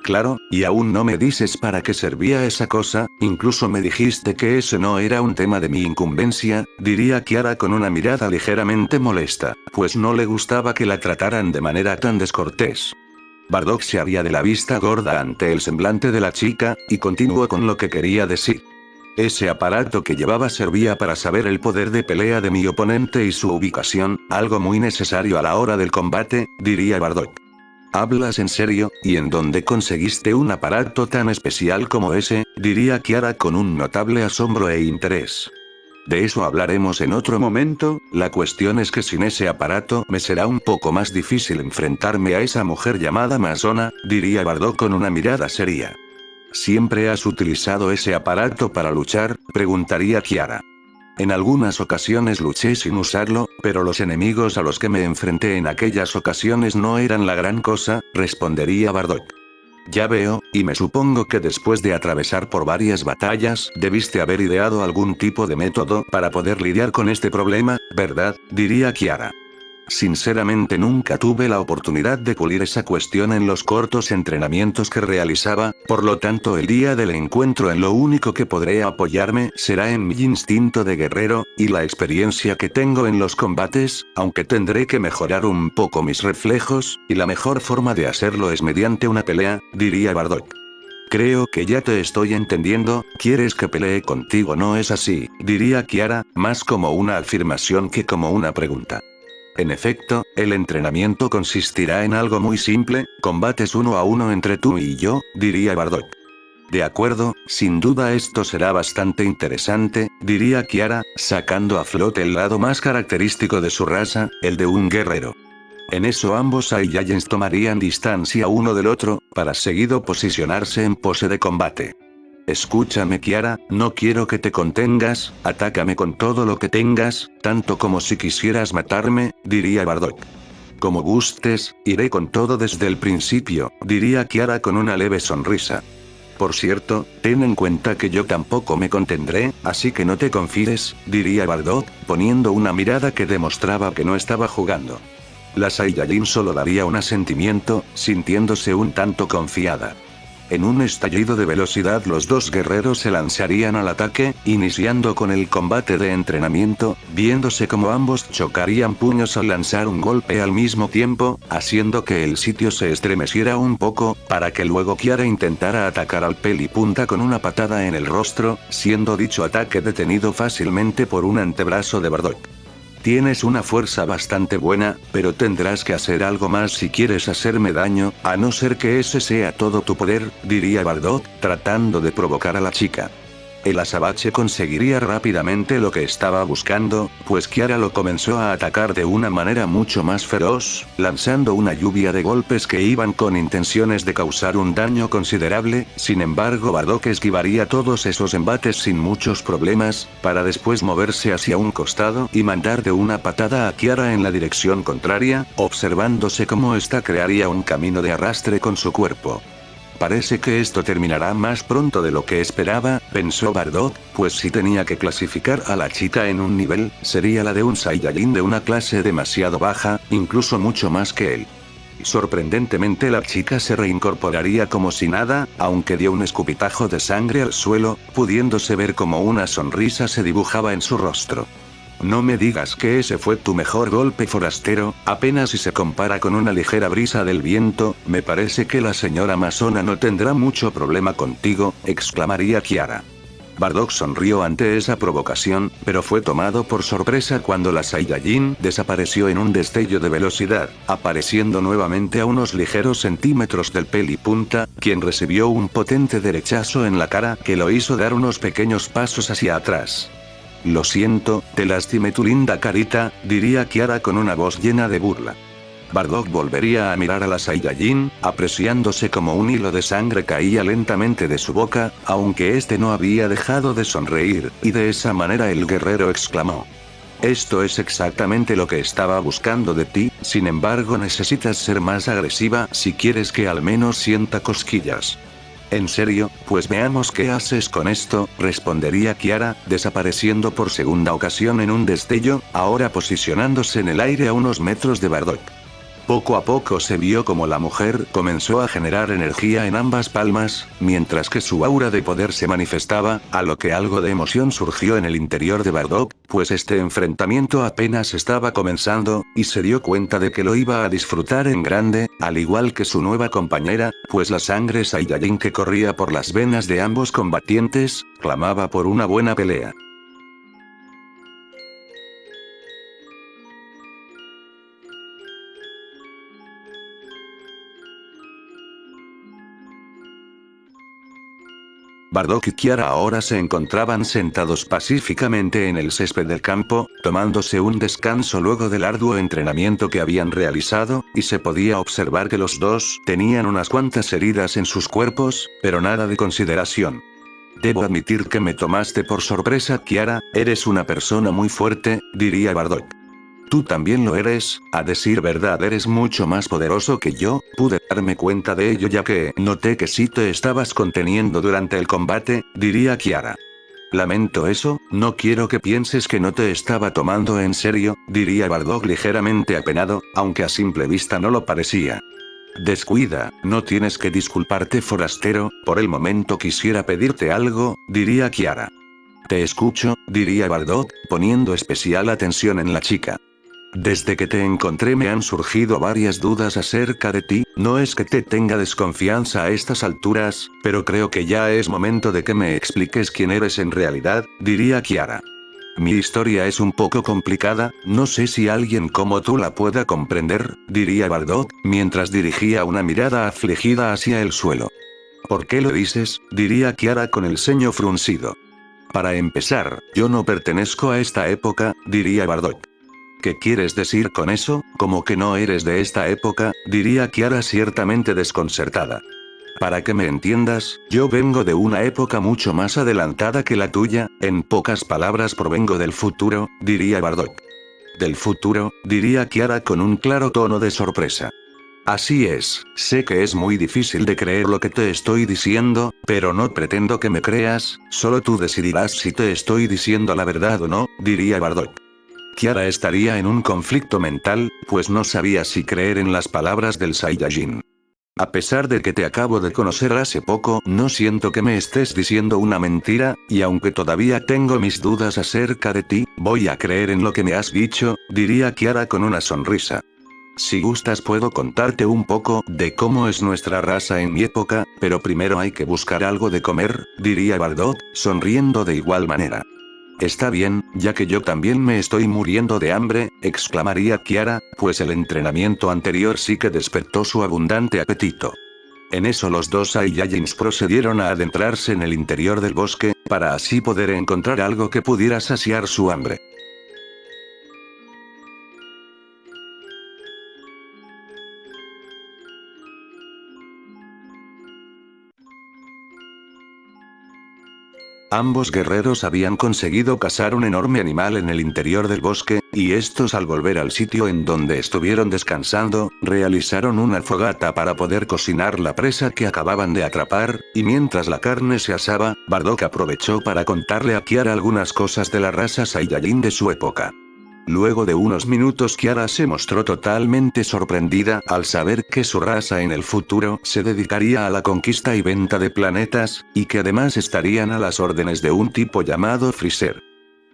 Speaker 1: Claro, y aún no me dices para qué servía esa cosa, incluso me dijiste que ese no era un tema de mi incumbencia, diría Kiara con una mirada ligeramente molesta, pues no le gustaba que la trataran de manera tan descortés. Bardock se haría de la vista gorda ante el semblante de la chica, y continuó con lo que quería decir. Ese aparato que llevaba servía para saber el poder de pelea de mi oponente y su ubicación, algo muy necesario a la hora del combate, diría Bardock. ¿Hablas en serio? ¿Y en dónde conseguiste un aparato tan especial como ese?, diría Kiara con un notable asombro e interés. De eso hablaremos en otro momento, la cuestión es que sin ese aparato me será un poco más difícil enfrentarme a esa mujer llamada Amazona, diría Bardock con una mirada seria. ¿Siempre has utilizado ese aparato para luchar?, preguntaría Kiara. En algunas ocasiones luché sin usarlo, pero los enemigos a los que me enfrenté en aquellas ocasiones no eran la gran cosa, respondería Bardock. Ya veo, y me supongo que después de atravesar por varias batallas, debiste haber ideado algún tipo de método para poder lidiar con este problema, ¿verdad?, diría Kiara. Sinceramente nunca tuve la oportunidad de pulir esa cuestión en los cortos entrenamientos que realizaba, por lo tanto el día del encuentro en lo único que podré apoyarme será en mi instinto de guerrero, y la experiencia que tengo en los combates, aunque tendré que mejorar un poco mis reflejos, y la mejor forma de hacerlo es mediante una pelea, diría Bardock. Creo que ya te estoy entendiendo, ¿quieres que pelee contigo? No es así, diría Kiara, más como una afirmación que como una pregunta. En efecto, el entrenamiento consistirá en algo muy simple, combates 1 a 1 entre tú y yo, diría Bardock. De acuerdo, sin duda esto será bastante interesante, diría Kiara, sacando a flote el lado más característico de su raza, el de un guerrero. En eso ambos Saiyajins tomarían distancia uno del otro, para seguido posicionarse en pose de combate. Escúchame Kiara, no quiero que te contengas, atácame con todo lo que tengas, tanto como si quisieras matarme, diría Bardock. Como gustes, iré con todo desde el principio, diría Kiara con una leve sonrisa. Por cierto, ten en cuenta que yo tampoco me contendré, así que no te confíes, diría Bardock, poniendo una mirada que demostraba que no estaba jugando. La Saiyajin solo daría un asentimiento, sintiéndose un tanto confiada. En un estallido de velocidad los dos guerreros se lanzarían al ataque, iniciando con el combate de entrenamiento, viéndose como ambos chocarían puños al lanzar un golpe al mismo tiempo, haciendo que el sitio se estremeciera un poco, para que luego Kiara intentara atacar al pelipunta con una patada en el rostro, siendo dicho ataque detenido fácilmente por un antebrazo de Bardock. Tienes una fuerza bastante buena, pero tendrás que hacer algo más si quieres hacerme daño, a no ser que ese sea todo tu poder, diría Bardock, tratando de provocar a la chica. El azabache conseguiría rápidamente lo que estaba buscando, pues Kiara lo comenzó a atacar de una manera mucho más feroz, lanzando una lluvia de golpes que iban con intenciones de causar un daño considerable, sin embargo Bardock esquivaría todos esos embates sin muchos problemas, para después moverse hacia un costado y mandar de una patada a Kiara en la dirección contraria, observándose cómo ésta crearía un camino de arrastre con su cuerpo. Parece que esto terminará más pronto de lo que esperaba, pensó Bardock, pues si tenía que clasificar a la chica en un nivel, sería la de un Saiyajin de una clase demasiado baja, incluso mucho más que él. Sorprendentemente la chica se reincorporaría como si nada, aunque dio un escupitajo de sangre al suelo, pudiéndose ver como una sonrisa se dibujaba en su rostro. No me digas que ese fue tu mejor golpe, forastero, apenas si se compara con una ligera brisa del viento, me parece que la señora Amazona no tendrá mucho problema contigo, exclamaría Kiara. Bardock sonrió ante esa provocación, pero fue tomado por sorpresa cuando la Saiyajin desapareció en un destello de velocidad, apareciendo nuevamente a unos ligeros centímetros del pelipunta, quien recibió un potente derechazo en la cara que lo hizo dar unos pequeños pasos hacia atrás. Lo siento, te lastimé tu linda carita, diría Kiara con una voz llena de burla. Bardock volvería a mirar a la Saiyajin, apreciándose como un hilo de sangre caía lentamente de su boca, aunque este no había dejado de sonreír, y de esa manera el guerrero exclamó. Esto es exactamente lo que estaba buscando de ti, sin embargo necesitas ser más agresiva si quieres que al menos sienta cosquillas. ¿En serio? Pues veamos qué haces con esto, respondería Kiara, desapareciendo por segunda ocasión en un destello, ahora posicionándose en el aire a unos metros de Bardock. Poco a poco se vio como la mujer comenzó a generar energía en ambas palmas, mientras que su aura de poder se manifestaba, a lo que algo de emoción surgió en el interior de Bardock, pues este enfrentamiento apenas estaba comenzando, y se dio cuenta de que lo iba a disfrutar en grande, al igual que su nueva compañera, pues la sangre Saiyajin que corría por las venas de ambos combatientes, clamaba por una buena pelea. Bardock y Kiara ahora se encontraban sentados pacíficamente en el césped del campo, tomándose un descanso luego del arduo entrenamiento que habían realizado, y se podía observar que los dos tenían unas cuantas heridas en sus cuerpos, pero nada de consideración. Debo admitir que me tomaste por sorpresa, Kiara, eres una persona muy fuerte, diría Bardock. Tú también lo eres, a decir verdad eres mucho más poderoso que yo, pude darme cuenta de ello ya que noté que sí te estabas conteniendo durante el combate, diría Kiara. Lamento eso, no quiero que pienses que no te estaba tomando en serio, diría Bardock ligeramente apenado, aunque a simple vista no lo parecía. Descuida, no tienes que disculparte forastero, por el momento quisiera pedirte algo, diría Kiara. Te escucho, diría Bardock, poniendo especial atención en la chica. Desde que te encontré me han surgido varias dudas acerca de ti, no es que te tenga desconfianza a estas alturas, pero creo que ya es momento de que me expliques quién eres en realidad, diría Kiara. Mi historia es un poco complicada, no sé si alguien como tú la pueda comprender, diría Bardock, mientras dirigía una mirada afligida hacia el suelo. ¿Por qué lo dices? Diría Kiara con el ceño fruncido. Para empezar, yo no pertenezco a esta época, diría Bardock. ¿Qué quieres decir con eso? Como que no eres de esta época, diría Kiara ciertamente desconcertada. Para que me entiendas, yo vengo de una época mucho más adelantada que la tuya, en pocas palabras provengo del futuro, diría Bardock. ¿Del futuro? Diría Kiara con un claro tono de sorpresa. Así es, sé que es muy difícil de creer lo que te estoy diciendo, pero no pretendo que me creas, solo tú decidirás si te estoy diciendo la verdad o no, diría Bardock. Kiara estaría en un conflicto mental, pues no sabía si creer en las palabras del Saiyajin. A pesar de que te acabo de conocer hace poco, no siento que me estés diciendo una mentira, y aunque todavía tengo mis dudas acerca de ti, voy a creer en lo que me has dicho, diría Kiara con una sonrisa. Si gustas puedo contarte un poco de cómo es nuestra raza en mi época, pero primero hay que buscar algo de comer, diría Bardock, sonriendo de igual manera. Está bien, ya que yo también me estoy muriendo de hambre, exclamaría Kiara, pues el entrenamiento anterior sí que despertó su abundante apetito. En eso los dos Saiyajins procedieron a adentrarse en el interior del bosque, para así poder encontrar algo que pudiera saciar su hambre. Ambos guerreros habían conseguido cazar un enorme animal en el interior del bosque, y estos al volver al sitio en donde estuvieron descansando, realizaron una fogata para poder cocinar la presa que acababan de atrapar, y mientras la carne se asaba, Bardock aprovechó para contarle a Kiara algunas cosas de la raza Saiyajin de su época. Luego de unos minutos Kiara se mostró totalmente sorprendida al saber que su raza en el futuro se dedicaría a la conquista y venta de planetas, y que además estarían a las órdenes de un tipo llamado Freezer.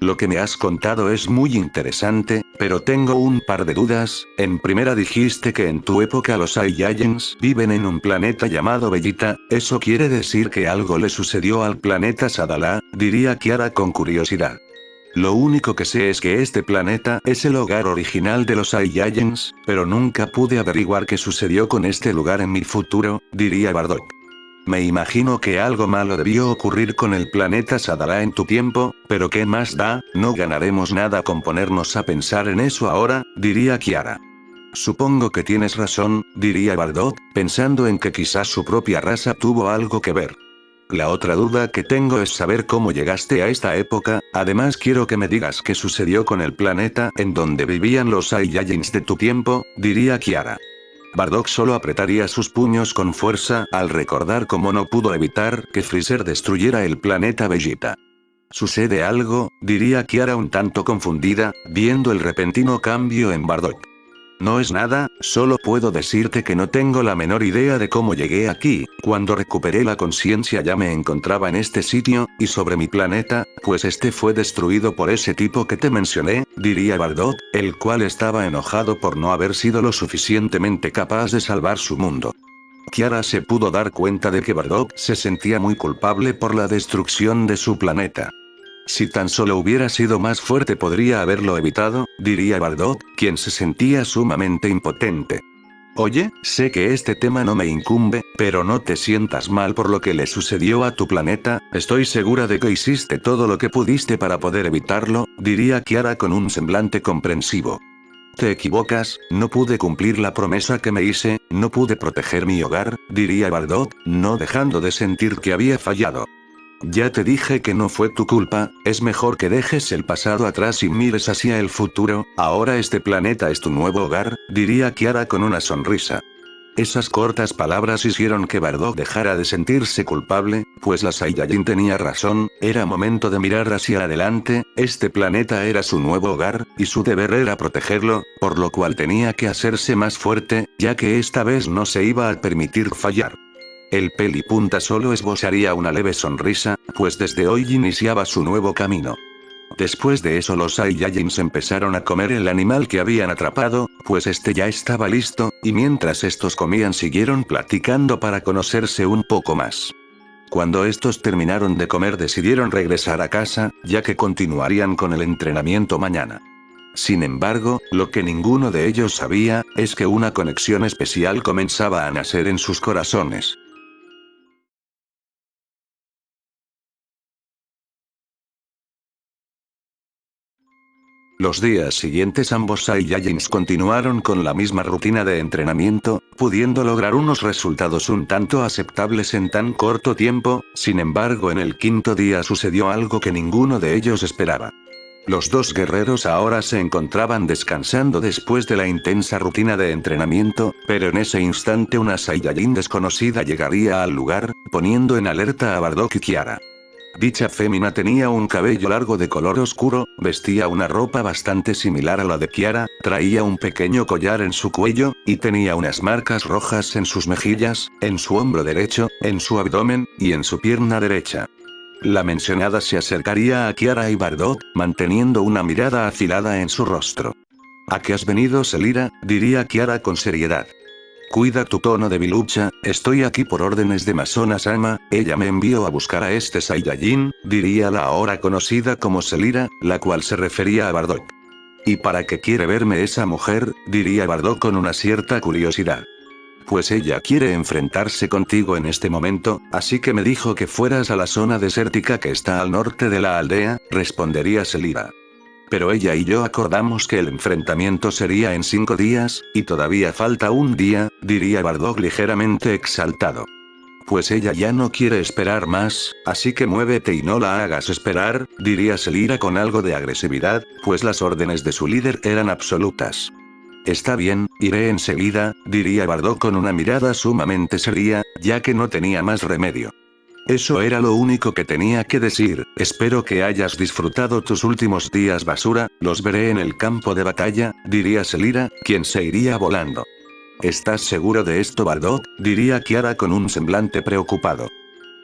Speaker 1: Lo que me has contado es muy interesante, pero tengo un par de dudas. En primera dijiste que en tu época los Saiyajins viven en un planeta llamado Bellita, ¿eso quiere decir que algo le sucedió al planeta Sadala? Diría Kiara con curiosidad. Lo único que sé es que este planeta es el hogar original de los Saiyajins, pero nunca pude averiguar qué sucedió con este lugar en mi futuro, diría Bardock. Me imagino que algo malo debió ocurrir con el planeta Sadala en tu tiempo, pero ¿qué más da? No ganaremos nada con ponernos a pensar en eso ahora, diría Kiara. Supongo que tienes razón, diría Bardock, pensando en que quizás su propia raza tuvo algo que ver. La otra duda que tengo es saber cómo llegaste a esta época, además quiero que me digas qué sucedió con el planeta en donde vivían los Saiyajins de tu tiempo, diría Kiara. Bardock solo apretaría sus puños con fuerza al recordar cómo no pudo evitar que Freezer destruyera el planeta Vegeta. ¿Sucede algo?, diría Kiara un tanto confundida, viendo el repentino cambio en Bardock. No es nada, solo puedo decirte que no tengo la menor idea de cómo llegué aquí. Cuando recuperé la conciencia ya me encontraba en este sitio, y sobre mi planeta, pues este fue destruido por ese tipo que te mencioné, diría Bardock, el cual estaba enojado por no haber sido lo suficientemente capaz de salvar su mundo. Kiara se pudo dar cuenta de que Bardock se sentía muy culpable por la destrucción de su planeta. Si tan solo hubiera sido más fuerte podría haberlo evitado, diría Bardock, quien se sentía sumamente impotente. Oye, sé que este tema no me incumbe, pero no te sientas mal por lo que le sucedió a tu planeta, estoy segura de que hiciste todo lo que pudiste para poder evitarlo, diría Kiara con un semblante comprensivo. Te equivocas, no pude cumplir la promesa que me hice, no pude proteger mi hogar, diría Bardock, no dejando de sentir que había fallado. Ya te dije que no fue tu culpa, es mejor que dejes el pasado atrás y mires hacia el futuro, ahora este planeta es tu nuevo hogar, diría Kiara con una sonrisa. Esas cortas palabras hicieron que Bardock dejara de sentirse culpable, pues la Saiyajin tenía razón, era momento de mirar hacia adelante, este planeta era su nuevo hogar, y su deber era protegerlo, por lo cual tenía que hacerse más fuerte, ya que esta vez no se iba a permitir fallar. El Pelipunta solo esbozaría una leve sonrisa, pues desde hoy iniciaba su nuevo camino. Después de eso los Saiyajins empezaron a comer el animal que habían atrapado, pues este ya estaba listo, y mientras estos comían siguieron platicando para conocerse un poco más. Cuando estos terminaron de comer decidieron regresar a casa, ya que continuarían con el entrenamiento mañana. Sin embargo, lo que ninguno de ellos sabía, es que una conexión especial comenzaba a nacer en sus corazones. Los días siguientes ambos Saiyajins continuaron con la misma rutina de entrenamiento, pudiendo lograr unos resultados un tanto aceptables en tan corto tiempo, sin embargo en el quinto día sucedió algo que ninguno de ellos esperaba. Los dos guerreros ahora se encontraban descansando después de la intensa rutina de entrenamiento, pero en ese instante una Saiyajin desconocida llegaría al lugar, poniendo en alerta a Bardock y Kiara. Dicha fémina tenía un cabello largo de color oscuro, vestía una ropa bastante similar a la de Kiara, traía un pequeño collar en su cuello, y tenía unas marcas rojas en sus mejillas, en su hombro derecho, en su abdomen, y en su pierna derecha. La mencionada se acercaría a Kiara y Bardock, manteniendo una mirada afilada en su rostro. ¿A qué has venido, Selira?, diría Kiara con seriedad. Cuida tu tono de debilucha, estoy aquí por órdenes de Masona-sama, ella me envió a buscar a este Saiyajin, diría la ahora conocida como Selira, la cual se refería a Bardock. ¿Y para qué quiere verme esa mujer?, diría Bardock con una cierta curiosidad. Pues ella quiere enfrentarse contigo en este momento, así que me dijo que fueras a la zona desértica que está al norte de la aldea, respondería Selira. Pero ella y yo acordamos que el enfrentamiento sería en 5 días, y todavía falta un día, diría Bardock ligeramente exaltado. Pues ella ya no quiere esperar más, así que muévete y no la hagas esperar, diría Selira con algo de agresividad, pues las órdenes de su líder eran absolutas. Está bien, iré enseguida, diría Bardock con una mirada sumamente seria, ya que no tenía más remedio. Eso era lo único que tenía que decir, espero que hayas disfrutado tus últimos días basura, los veré en el campo de batalla, diría Selira, quien se iría volando. ¿Estás seguro de esto, Bardock?, diría Kiara con un semblante preocupado.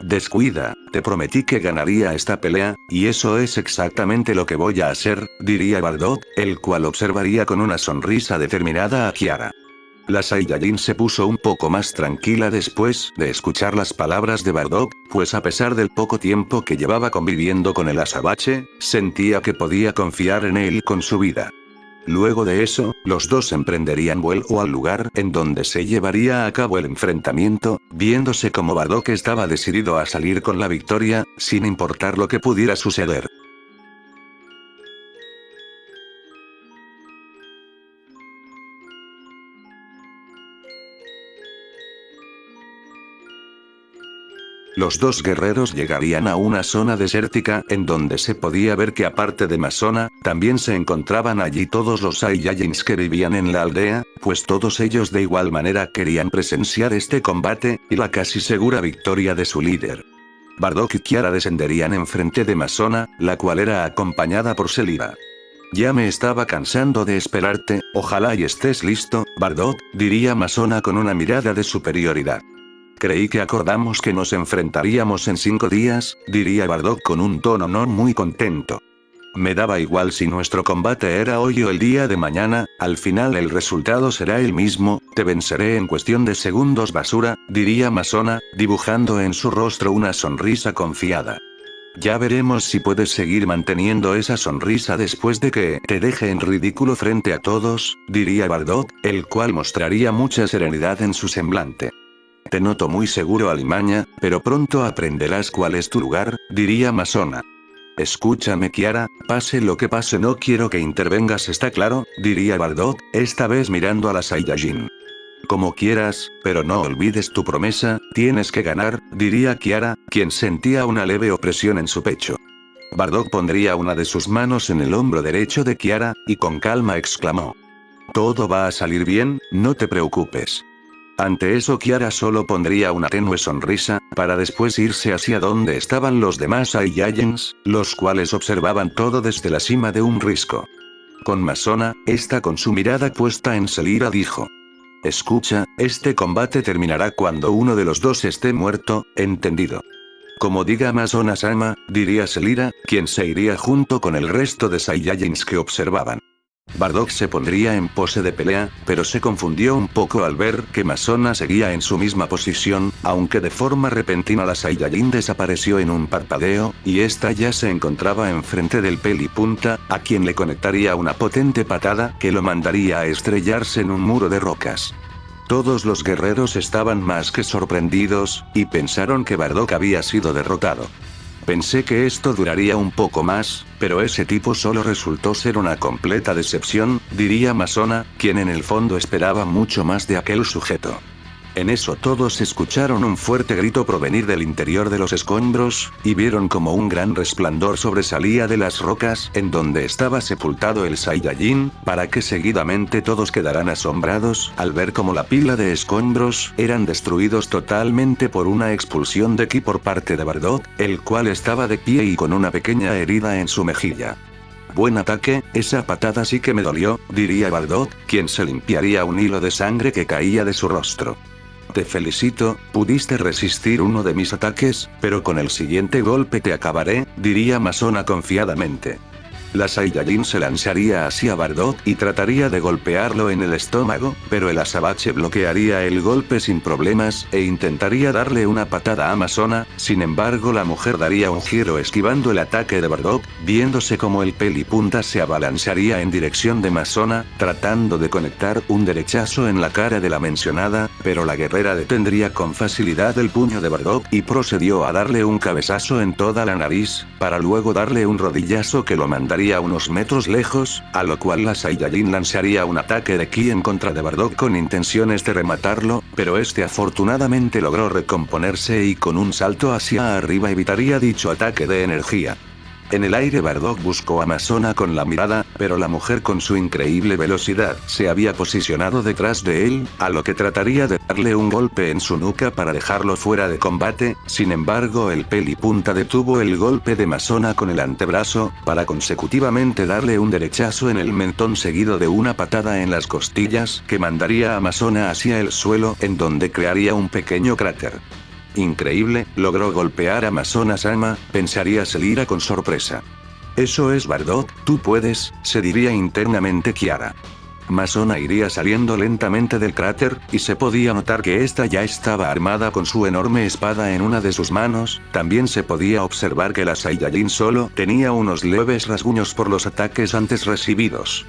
Speaker 1: Descuida, te prometí que ganaría esta pelea, y eso es exactamente lo que voy a hacer, diría Bardock, el cual observaría con una sonrisa determinada a Kiara. La Saiyajin se puso un poco más tranquila después de escuchar las palabras de Bardock, pues a pesar del poco tiempo que llevaba conviviendo con el azabache, sentía que podía confiar en él con su vida. Luego de eso, los dos emprenderían vuelo al lugar en donde se llevaría a cabo el enfrentamiento, viéndose como Bardock estaba decidido a salir con la victoria, sin importar lo que pudiera suceder. Los dos guerreros llegarían a una zona desértica en donde se podía ver que aparte de Masona, también se encontraban allí todos los Saiyajins que vivían en la aldea, pues todos ellos de igual manera querían presenciar este combate, y la casi segura victoria de su líder. Bardock y Kiara descenderían enfrente de Masona, la cual era acompañada por Selira. Ya me estaba cansando de esperarte, ojalá y estés listo, Bardock, diría Masona con una mirada de superioridad. Creí que acordamos que nos enfrentaríamos en 5 días, diría Bardock con un tono no muy contento. Me daba igual si nuestro combate era hoy o el día de mañana, al final el resultado será el mismo, te venceré en cuestión de segundos basura, diría Masona, dibujando en su rostro una sonrisa confiada. Ya veremos si puedes seguir manteniendo esa sonrisa después de que te deje en ridículo frente a todos, diría Bardock, el cual mostraría mucha serenidad en su semblante. Te noto muy seguro, Alimaña, pero pronto aprenderás cuál es tu lugar, diría Masona. Escúchame, Kiara, pase lo que pase no quiero que intervengas, ¿está claro?, diría Bardock, esta vez mirando a la Saiyajin. Como quieras, pero no olvides tu promesa, tienes que ganar, diría Kiara, quien sentía una leve opresión en su pecho. Bardock pondría una de sus manos en el hombro derecho de Kiara, y con calma exclamó. Todo va a salir bien, no te preocupes. Ante eso Kiara solo pondría una tenue sonrisa, para después irse hacia donde estaban los demás Saiyajins, los cuales observaban todo desde la cima de un risco. Con Masona, esta con su mirada puesta en Selira dijo. Escucha, este combate terminará cuando uno de los dos esté muerto, ¿entendido? Como diga Masona-sama, diría Selira, quien se iría junto con el resto de Saiyajins que observaban. Bardock se pondría en pose de pelea, pero se confundió un poco al ver que Masona seguía en su misma posición, aunque de forma repentina la Saiyajin desapareció en un parpadeo, y esta ya se encontraba enfrente del Pelipunta, a quien le conectaría una potente patada que lo mandaría a estrellarse en un muro de rocas. Todos los guerreros estaban más que sorprendidos, y pensaron que Bardock había sido derrotado. Pensé que esto duraría un poco más, pero ese tipo solo resultó ser una completa decepción, diría Masona, quien en el fondo esperaba mucho más de aquel sujeto. En eso todos escucharon un fuerte grito provenir del interior de los escombros, y vieron como un gran resplandor sobresalía de las rocas en donde estaba sepultado el Saiyajin, para que seguidamente todos quedaran asombrados al ver como la pila de escombros eran destruidos totalmente por una expulsión de ki por parte de Bardock, el cual estaba de pie y con una pequeña herida en su mejilla. Buen ataque, esa patada sí que me dolió, diría Bardock, quien se limpiaría un hilo de sangre que caía de su rostro. Te felicito, pudiste resistir uno de mis ataques, pero con el siguiente golpe te acabaré, diría Masona confiadamente. La Saiyajin se lanzaría hacia Bardock y trataría de golpearlo en el estómago, pero el azabache bloquearía el golpe sin problemas, e intentaría darle una patada a Masona, sin embargo la mujer daría un giro esquivando el ataque de Bardock, viéndose como el Pelipunta se abalanzaría en dirección de Masona, tratando de conectar un derechazo en la cara de la mencionada, pero la guerrera detendría con facilidad el puño de Bardock y procedió a darle un cabezazo en toda la nariz, para luego darle un rodillazo que lo mandaría a unos metros lejos, a lo cual la Saiyajin lanzaría un ataque de ki en contra de Bardock con intenciones de rematarlo, pero este afortunadamente logró recomponerse y con un salto hacia arriba evitaría dicho ataque de energía. En el aire Bardock buscó a Masona con la mirada, pero la mujer con su increíble velocidad se había posicionado detrás de él, a lo que trataría de darle un golpe en su nuca para dejarlo fuera de combate, sin embargo el Pelipunta detuvo el golpe de Masona con el antebrazo, para consecutivamente darle un derechazo en el mentón seguido de una patada en las costillas que mandaría a Masona hacia el suelo en donde crearía un pequeño cráter. Increíble, logró golpear a Masona-sama, pensaría Selira con sorpresa. Eso es Bardock, tú puedes, se diría internamente Kiara. Masona iría saliendo lentamente del cráter, y se podía notar que ésta ya estaba armada con su enorme espada en una de sus manos, también se podía observar que la Saiyajin solo tenía unos leves rasguños por los ataques antes recibidos.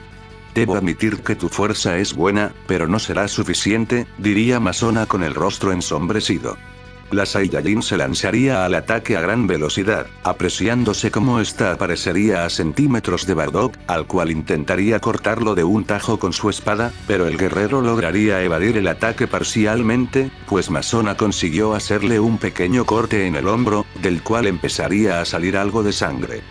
Speaker 1: Debo admitir que tu fuerza es buena, pero no será suficiente, diría Masona con el rostro ensombrecido. La Saiyajin se lanzaría al ataque a gran velocidad, apreciándose como ésta aparecería a centímetros de Bardock, al cual intentaría cortarlo de un tajo con su espada, pero el guerrero lograría evadir el ataque parcialmente, pues Masona consiguió hacerle un pequeño corte en el hombro, del cual empezaría a salir algo de sangre.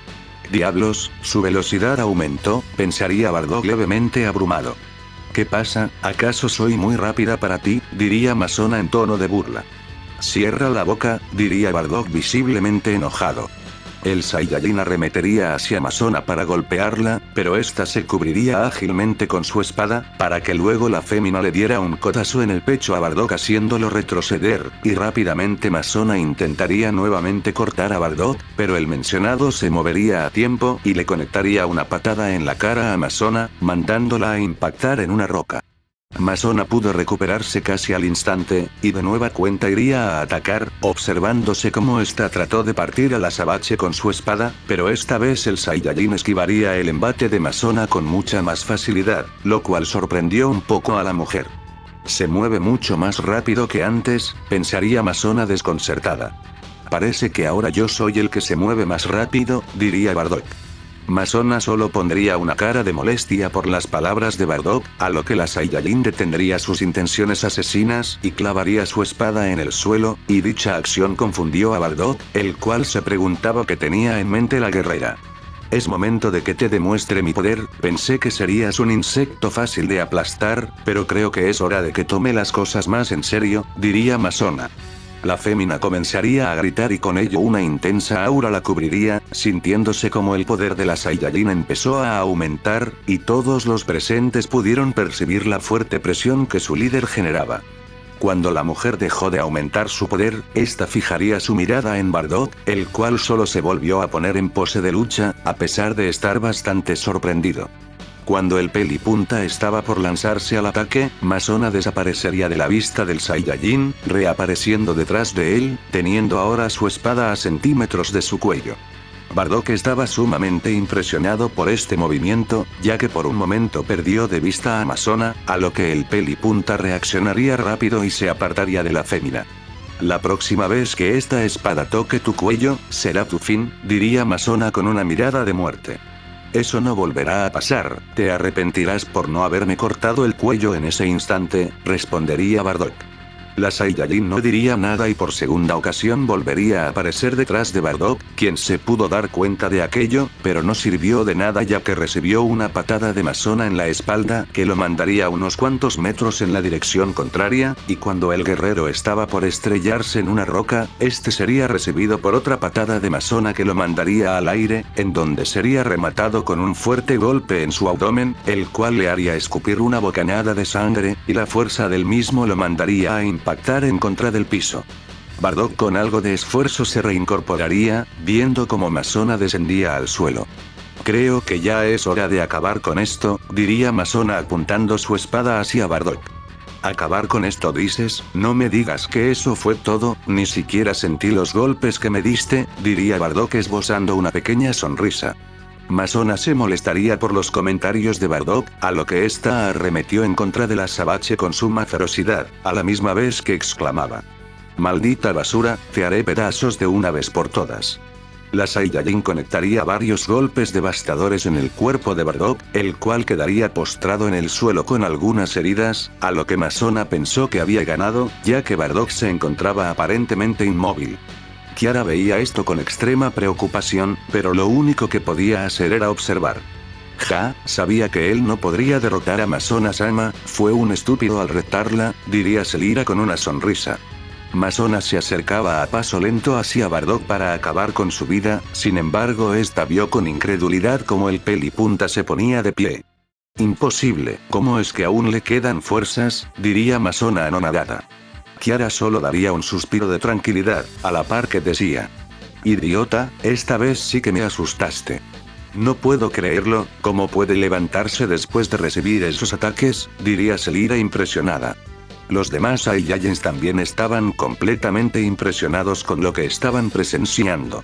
Speaker 1: Diablos, su velocidad aumentó, pensaría Bardock levemente abrumado. ¿Qué pasa? ¿Acaso soy muy rápida para ti?, diría Masona en tono de burla. Cierra la boca, diría Bardock visiblemente enojado. El Saiyajin arremetería hacia Masona para golpearla, pero ésta se cubriría ágilmente con su espada, para que luego la fémina le diera un codazo en el pecho a Bardock haciéndolo retroceder, y rápidamente Masona intentaría nuevamente cortar a Bardock, pero el mencionado se movería a tiempo y le conectaría una patada en la cara a Masona, mandándola a impactar en una roca. Masona pudo recuperarse casi al instante, y de nueva cuenta iría a atacar, observándose cómo ésta trató de partir al azabache con su espada, pero esta vez el Saiyajin esquivaría el embate de Masona con mucha más facilidad, lo cual sorprendió un poco a la mujer. Se mueve mucho más rápido que antes, pensaría Masona desconcertada. Parece que ahora yo soy el que se mueve más rápido, diría Bardock. Masona solo pondría una cara de molestia por las palabras de Bardock, a lo que la Saiyajin detendría sus intenciones asesinas y clavaría su espada en el suelo, y dicha acción confundió a Bardock, el cual se preguntaba qué tenía en mente la guerrera. Es momento de que te demuestre mi poder, pensé que serías un insecto fácil de aplastar, pero creo que es hora de que tome las cosas más en serio, diría Masona. La fémina comenzaría a gritar y con ello una intensa aura la cubriría, sintiéndose como el poder de la Saiyajin empezó a aumentar, y todos los presentes pudieron percibir la fuerte presión que su líder generaba. Cuando la mujer dejó de aumentar su poder, esta fijaría su mirada en Bardock, el cual solo se volvió a poner en pose de lucha, a pesar de estar bastante sorprendido. Cuando el pelipunta estaba por lanzarse al ataque, Masona desaparecería de la vista del Saiyajin, reapareciendo detrás de él, teniendo ahora su espada a centímetros de su cuello. Bardock estaba sumamente impresionado por este movimiento, ya que por un momento perdió de vista a Masona, a lo que el pelipunta reaccionaría rápido y se apartaría de la fémina. La próxima vez que esta espada toque tu cuello, será tu fin, diría Masona con una mirada de muerte. Eso no volverá a pasar, te arrepentirás por no haberme cortado el cuello en ese instante, respondería Bardock. La Saiyajin no diría nada y por segunda ocasión volvería a aparecer detrás de Bardock, quien se pudo dar cuenta de aquello, pero no sirvió de nada ya que recibió una patada de Masona en la espalda que lo mandaría unos cuantos metros en la dirección contraria, y cuando el guerrero estaba por estrellarse en una roca, este sería recibido por otra patada de Masona que lo mandaría al aire, en donde sería rematado con un fuerte golpe en su abdomen, el cual le haría escupir una bocanada de sangre, y la fuerza del mismo lo mandaría a impactar en contra del piso. Bardock con algo de esfuerzo se reincorporaría, viendo cómo Masona descendía al suelo. Creo que ya es hora de acabar con esto, diría Masona apuntando su espada hacia Bardock. ¿Acabar con esto dices? No me digas que eso fue todo, ni siquiera sentí los golpes que me diste, diría Bardock esbozando una pequeña sonrisa. Masona se molestaría por los comentarios de Bardock, a lo que ésta arremetió en contra del azabache con suma ferocidad, a la misma vez que exclamaba: «Maldita basura, te haré pedazos de una vez por todas». La Saiyajin conectaría varios golpes devastadores en el cuerpo de Bardock, el cual quedaría postrado en el suelo con algunas heridas, a lo que Masona pensó que había ganado, ya que Bardock se encontraba aparentemente inmóvil. Kiara veía esto con extrema preocupación, pero lo único que podía hacer era observar. Sabía que él no podría derrotar a Masona-sama, fue un estúpido al retarla, diría Selira con una sonrisa. Masona se acercaba a paso lento hacia Bardock para acabar con su vida, sin embargo esta vio con incredulidad cómo el pelipunta se ponía de pie. Imposible, ¿cómo es que aún le quedan fuerzas?, diría Masona anonadada. Kiara solo daría un suspiro de tranquilidad, a la par que decía: «Idiota, esta vez sí que me asustaste». «No puedo creerlo, ¿cómo puede levantarse después de recibir esos ataques?», diría Selira impresionada. Los demás Saiyajins también estaban completamente impresionados con lo que estaban presenciando.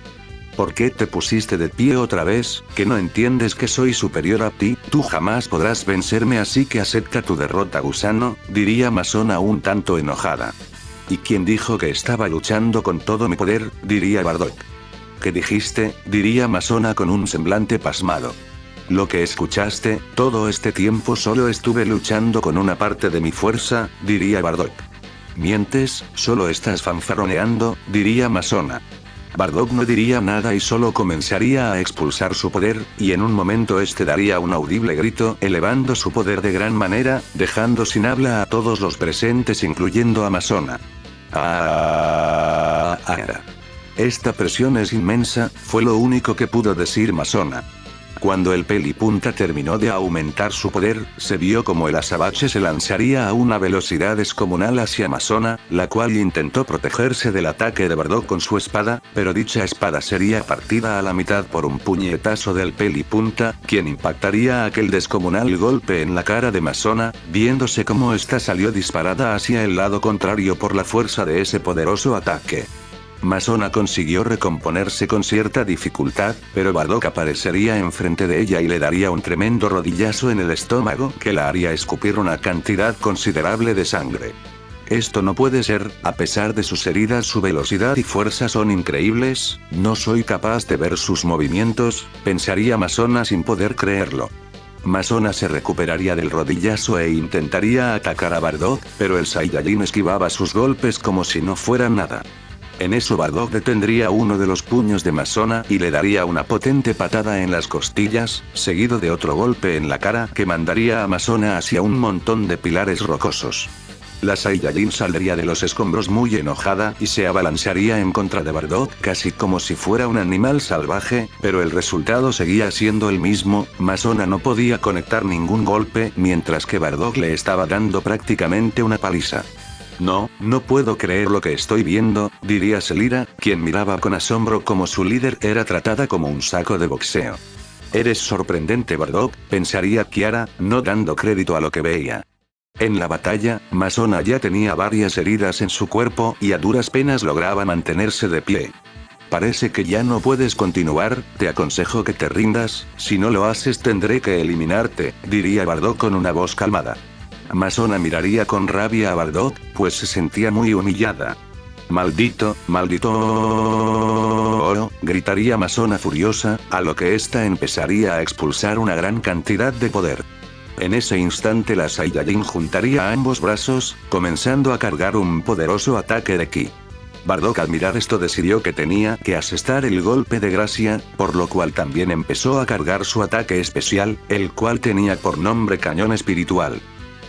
Speaker 1: ¿Por qué te pusiste de pie otra vez? ¿Que no entiendes que soy superior a ti? Tú jamás podrás vencerme, así que acepta tu derrota, gusano, diría Masona un tanto enojada. ¿Y quién dijo que estaba luchando con todo mi poder?, diría Bardock. ¿Qué dijiste?, diría Masona con un semblante pasmado. Lo que escuchaste, todo este tiempo solo estuve luchando con una parte de mi fuerza, diría Bardock. Mientes, solo estás fanfarroneando, diría Masona. Bardock no diría nada y solo comenzaría a expulsar su poder, y en un momento este daría un audible grito, elevando su poder de gran manera, dejando sin habla a todos los presentes incluyendo a Masona. Esta presión es inmensa, fue lo único que pudo decir Masona. Cuando el Pelipunta terminó de aumentar su poder, se vio como el azabache se lanzaría a una velocidad descomunal hacia Masona, la cual intentó protegerse del ataque de Bardock con su espada, pero dicha espada sería partida a la mitad por un puñetazo del Pelipunta, quien impactaría aquel descomunal golpe en la cara de Masona, viéndose como ésta salió disparada hacia el lado contrario por la fuerza de ese poderoso ataque. Masona consiguió recomponerse con cierta dificultad, pero Bardock aparecería enfrente de ella y le daría un tremendo rodillazo en el estómago que la haría escupir una cantidad considerable de sangre. Esto no puede ser, a pesar de sus heridas su velocidad y fuerza son increíbles, no soy capaz de ver sus movimientos, pensaría Masona sin poder creerlo. Masona se recuperaría del rodillazo e intentaría atacar a Bardock, pero el Saiyajin esquivaba sus golpes como si no fueran nada. En eso Bardock detendría uno de los puños de Masona y le daría una potente patada en las costillas, seguido de otro golpe en la cara que mandaría a Masona hacia un montón de pilares rocosos. La Saiyajin saldría de los escombros muy enojada y se abalanzaría en contra de Bardock casi como si fuera un animal salvaje, pero el resultado seguía siendo el mismo, Masona no podía conectar ningún golpe mientras que Bardock le estaba dando prácticamente una paliza. No puedo creer lo que estoy viendo, diría Selira, quien miraba con asombro como su líder era tratada como un saco de boxeo. Eres sorprendente Bardock, pensaría Kiara, no dando crédito a lo que veía. En la batalla, Masona ya tenía varias heridas en su cuerpo y a duras penas lograba mantenerse de pie. Parece que ya no puedes continuar, te aconsejo que te rindas, si no lo haces tendré que eliminarte, diría Bardock con una voz calmada. Masona miraría con rabia a Bardock, pues se sentía muy humillada. Maldito, gritaría Masona furiosa, a lo que ésta empezaría a expulsar una gran cantidad de poder. En ese instante la Saiyajin juntaría ambos brazos, comenzando a cargar un poderoso ataque de ki. Bardock al mirar esto decidió que tenía que asestar el golpe de gracia, por lo cual también empezó a cargar su ataque especial, el cual tenía por nombre Cañón Espiritual.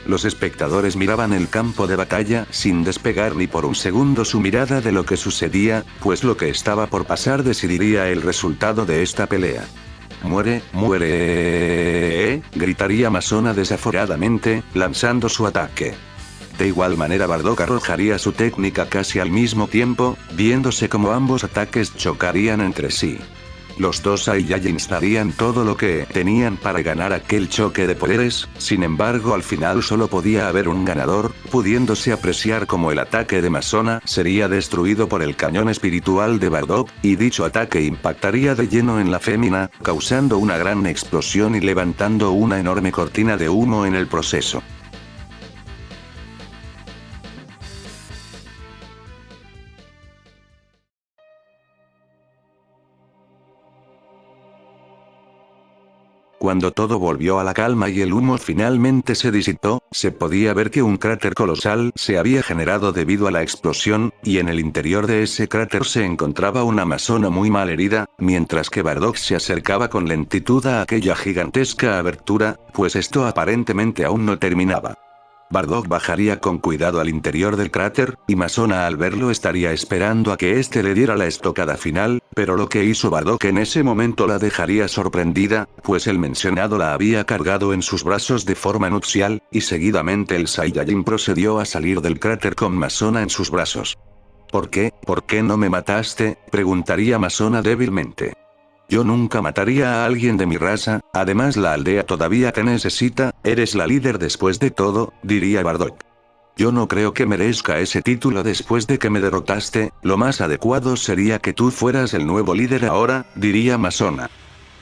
Speaker 1: Los espectadores miraban el campo de batalla sin despegar ni por un segundo su mirada de lo que sucedía, pues lo que estaba por pasar decidiría el resultado de esta pelea. Muere, gritaría Masona desaforadamente, lanzando su ataque. De igual manera Bardock arrojaría su técnica casi al mismo tiempo, viéndose como ambos ataques chocarían entre sí. Los dos Saiyajins darían todo lo que tenían para ganar aquel choque de poderes, sin embargo al final solo podía haber un ganador, pudiéndose apreciar como el ataque de Masona sería destruido por el cañón espiritual de Bardock, y dicho ataque impactaría de lleno en la fémina, causando una gran explosión y levantando una enorme cortina de humo en el proceso. Cuando todo volvió a la calma y el humo finalmente se disipó, se podía ver que un cráter colosal se había generado debido a la explosión, y en el interior de ese cráter se encontraba una Masona muy mal herida, mientras que Bardock se acercaba con lentitud a aquella gigantesca abertura, pues esto aparentemente aún no terminaba. Bardock bajaría con cuidado al interior del cráter, y Masona al verlo estaría esperando a que éste le diera la estocada final, pero lo que hizo Bardock en ese momento la dejaría sorprendida, pues el mencionado la había cargado en sus brazos de forma nupcial, y seguidamente el Saiyajin procedió a salir del cráter con Masona en sus brazos. ¿Por qué no me mataste?, preguntaría Masona débilmente. Yo nunca mataría a alguien de mi raza, además la aldea todavía te necesita, eres la líder después de todo, diría Bardock. Yo no creo que merezca ese título después de que me derrotaste, lo más adecuado sería que tú fueras el nuevo líder ahora, diría Masona.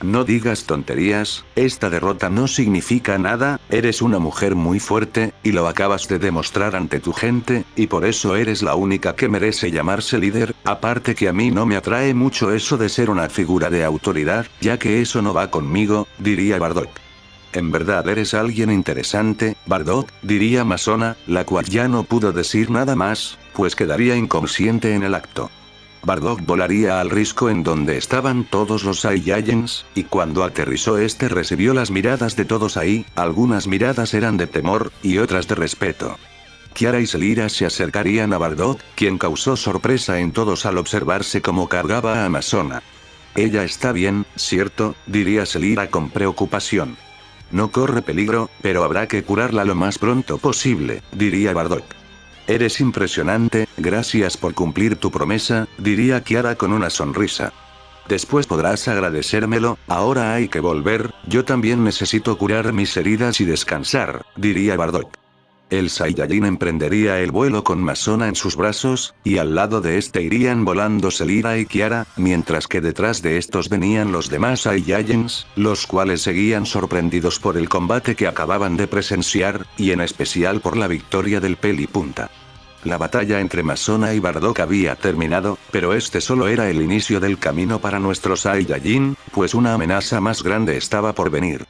Speaker 1: No digas tonterías, esta derrota no significa nada, eres una mujer muy fuerte, y lo acabas de demostrar ante tu gente, y por eso eres la única que merece llamarse líder, aparte que a mí no me atrae mucho eso de ser una figura de autoridad, ya que eso no va conmigo, diría Bardock. En verdad eres alguien interesante, Bardock, diría Masona, la cual ya no pudo decir nada más, pues quedaría inconsciente en el acto. Bardock volaría al risco en donde estaban todos los Saiyajins, y cuando aterrizó este recibió las miradas de todos ahí, algunas miradas eran de temor, y otras de respeto. Kiara y Selira se acercarían a Bardock, quien causó sorpresa en todos al observarse cómo cargaba a Masona. Ella está bien, ¿cierto?, diría Selira con preocupación. No corre peligro, pero habrá que curarla lo más pronto posible, diría Bardock. Eres impresionante, gracias por cumplir tu promesa, diría Kiara con una sonrisa. Después podrás agradecérmelo, ahora hay que volver, yo también necesito curar mis heridas y descansar, diría Bardock. El Saiyajin emprendería el vuelo con Masona en sus brazos, y al lado de este irían volando Selira y Kiara, mientras que detrás de estos venían los demás Saiyajins, los cuales seguían sorprendidos por el combate que acababan de presenciar, y en especial por la victoria del Pelipunta. La batalla entre Masona y Bardock había terminado, pero este solo era el inicio del camino para nuestro Saiyajin, pues una amenaza más grande estaba por venir.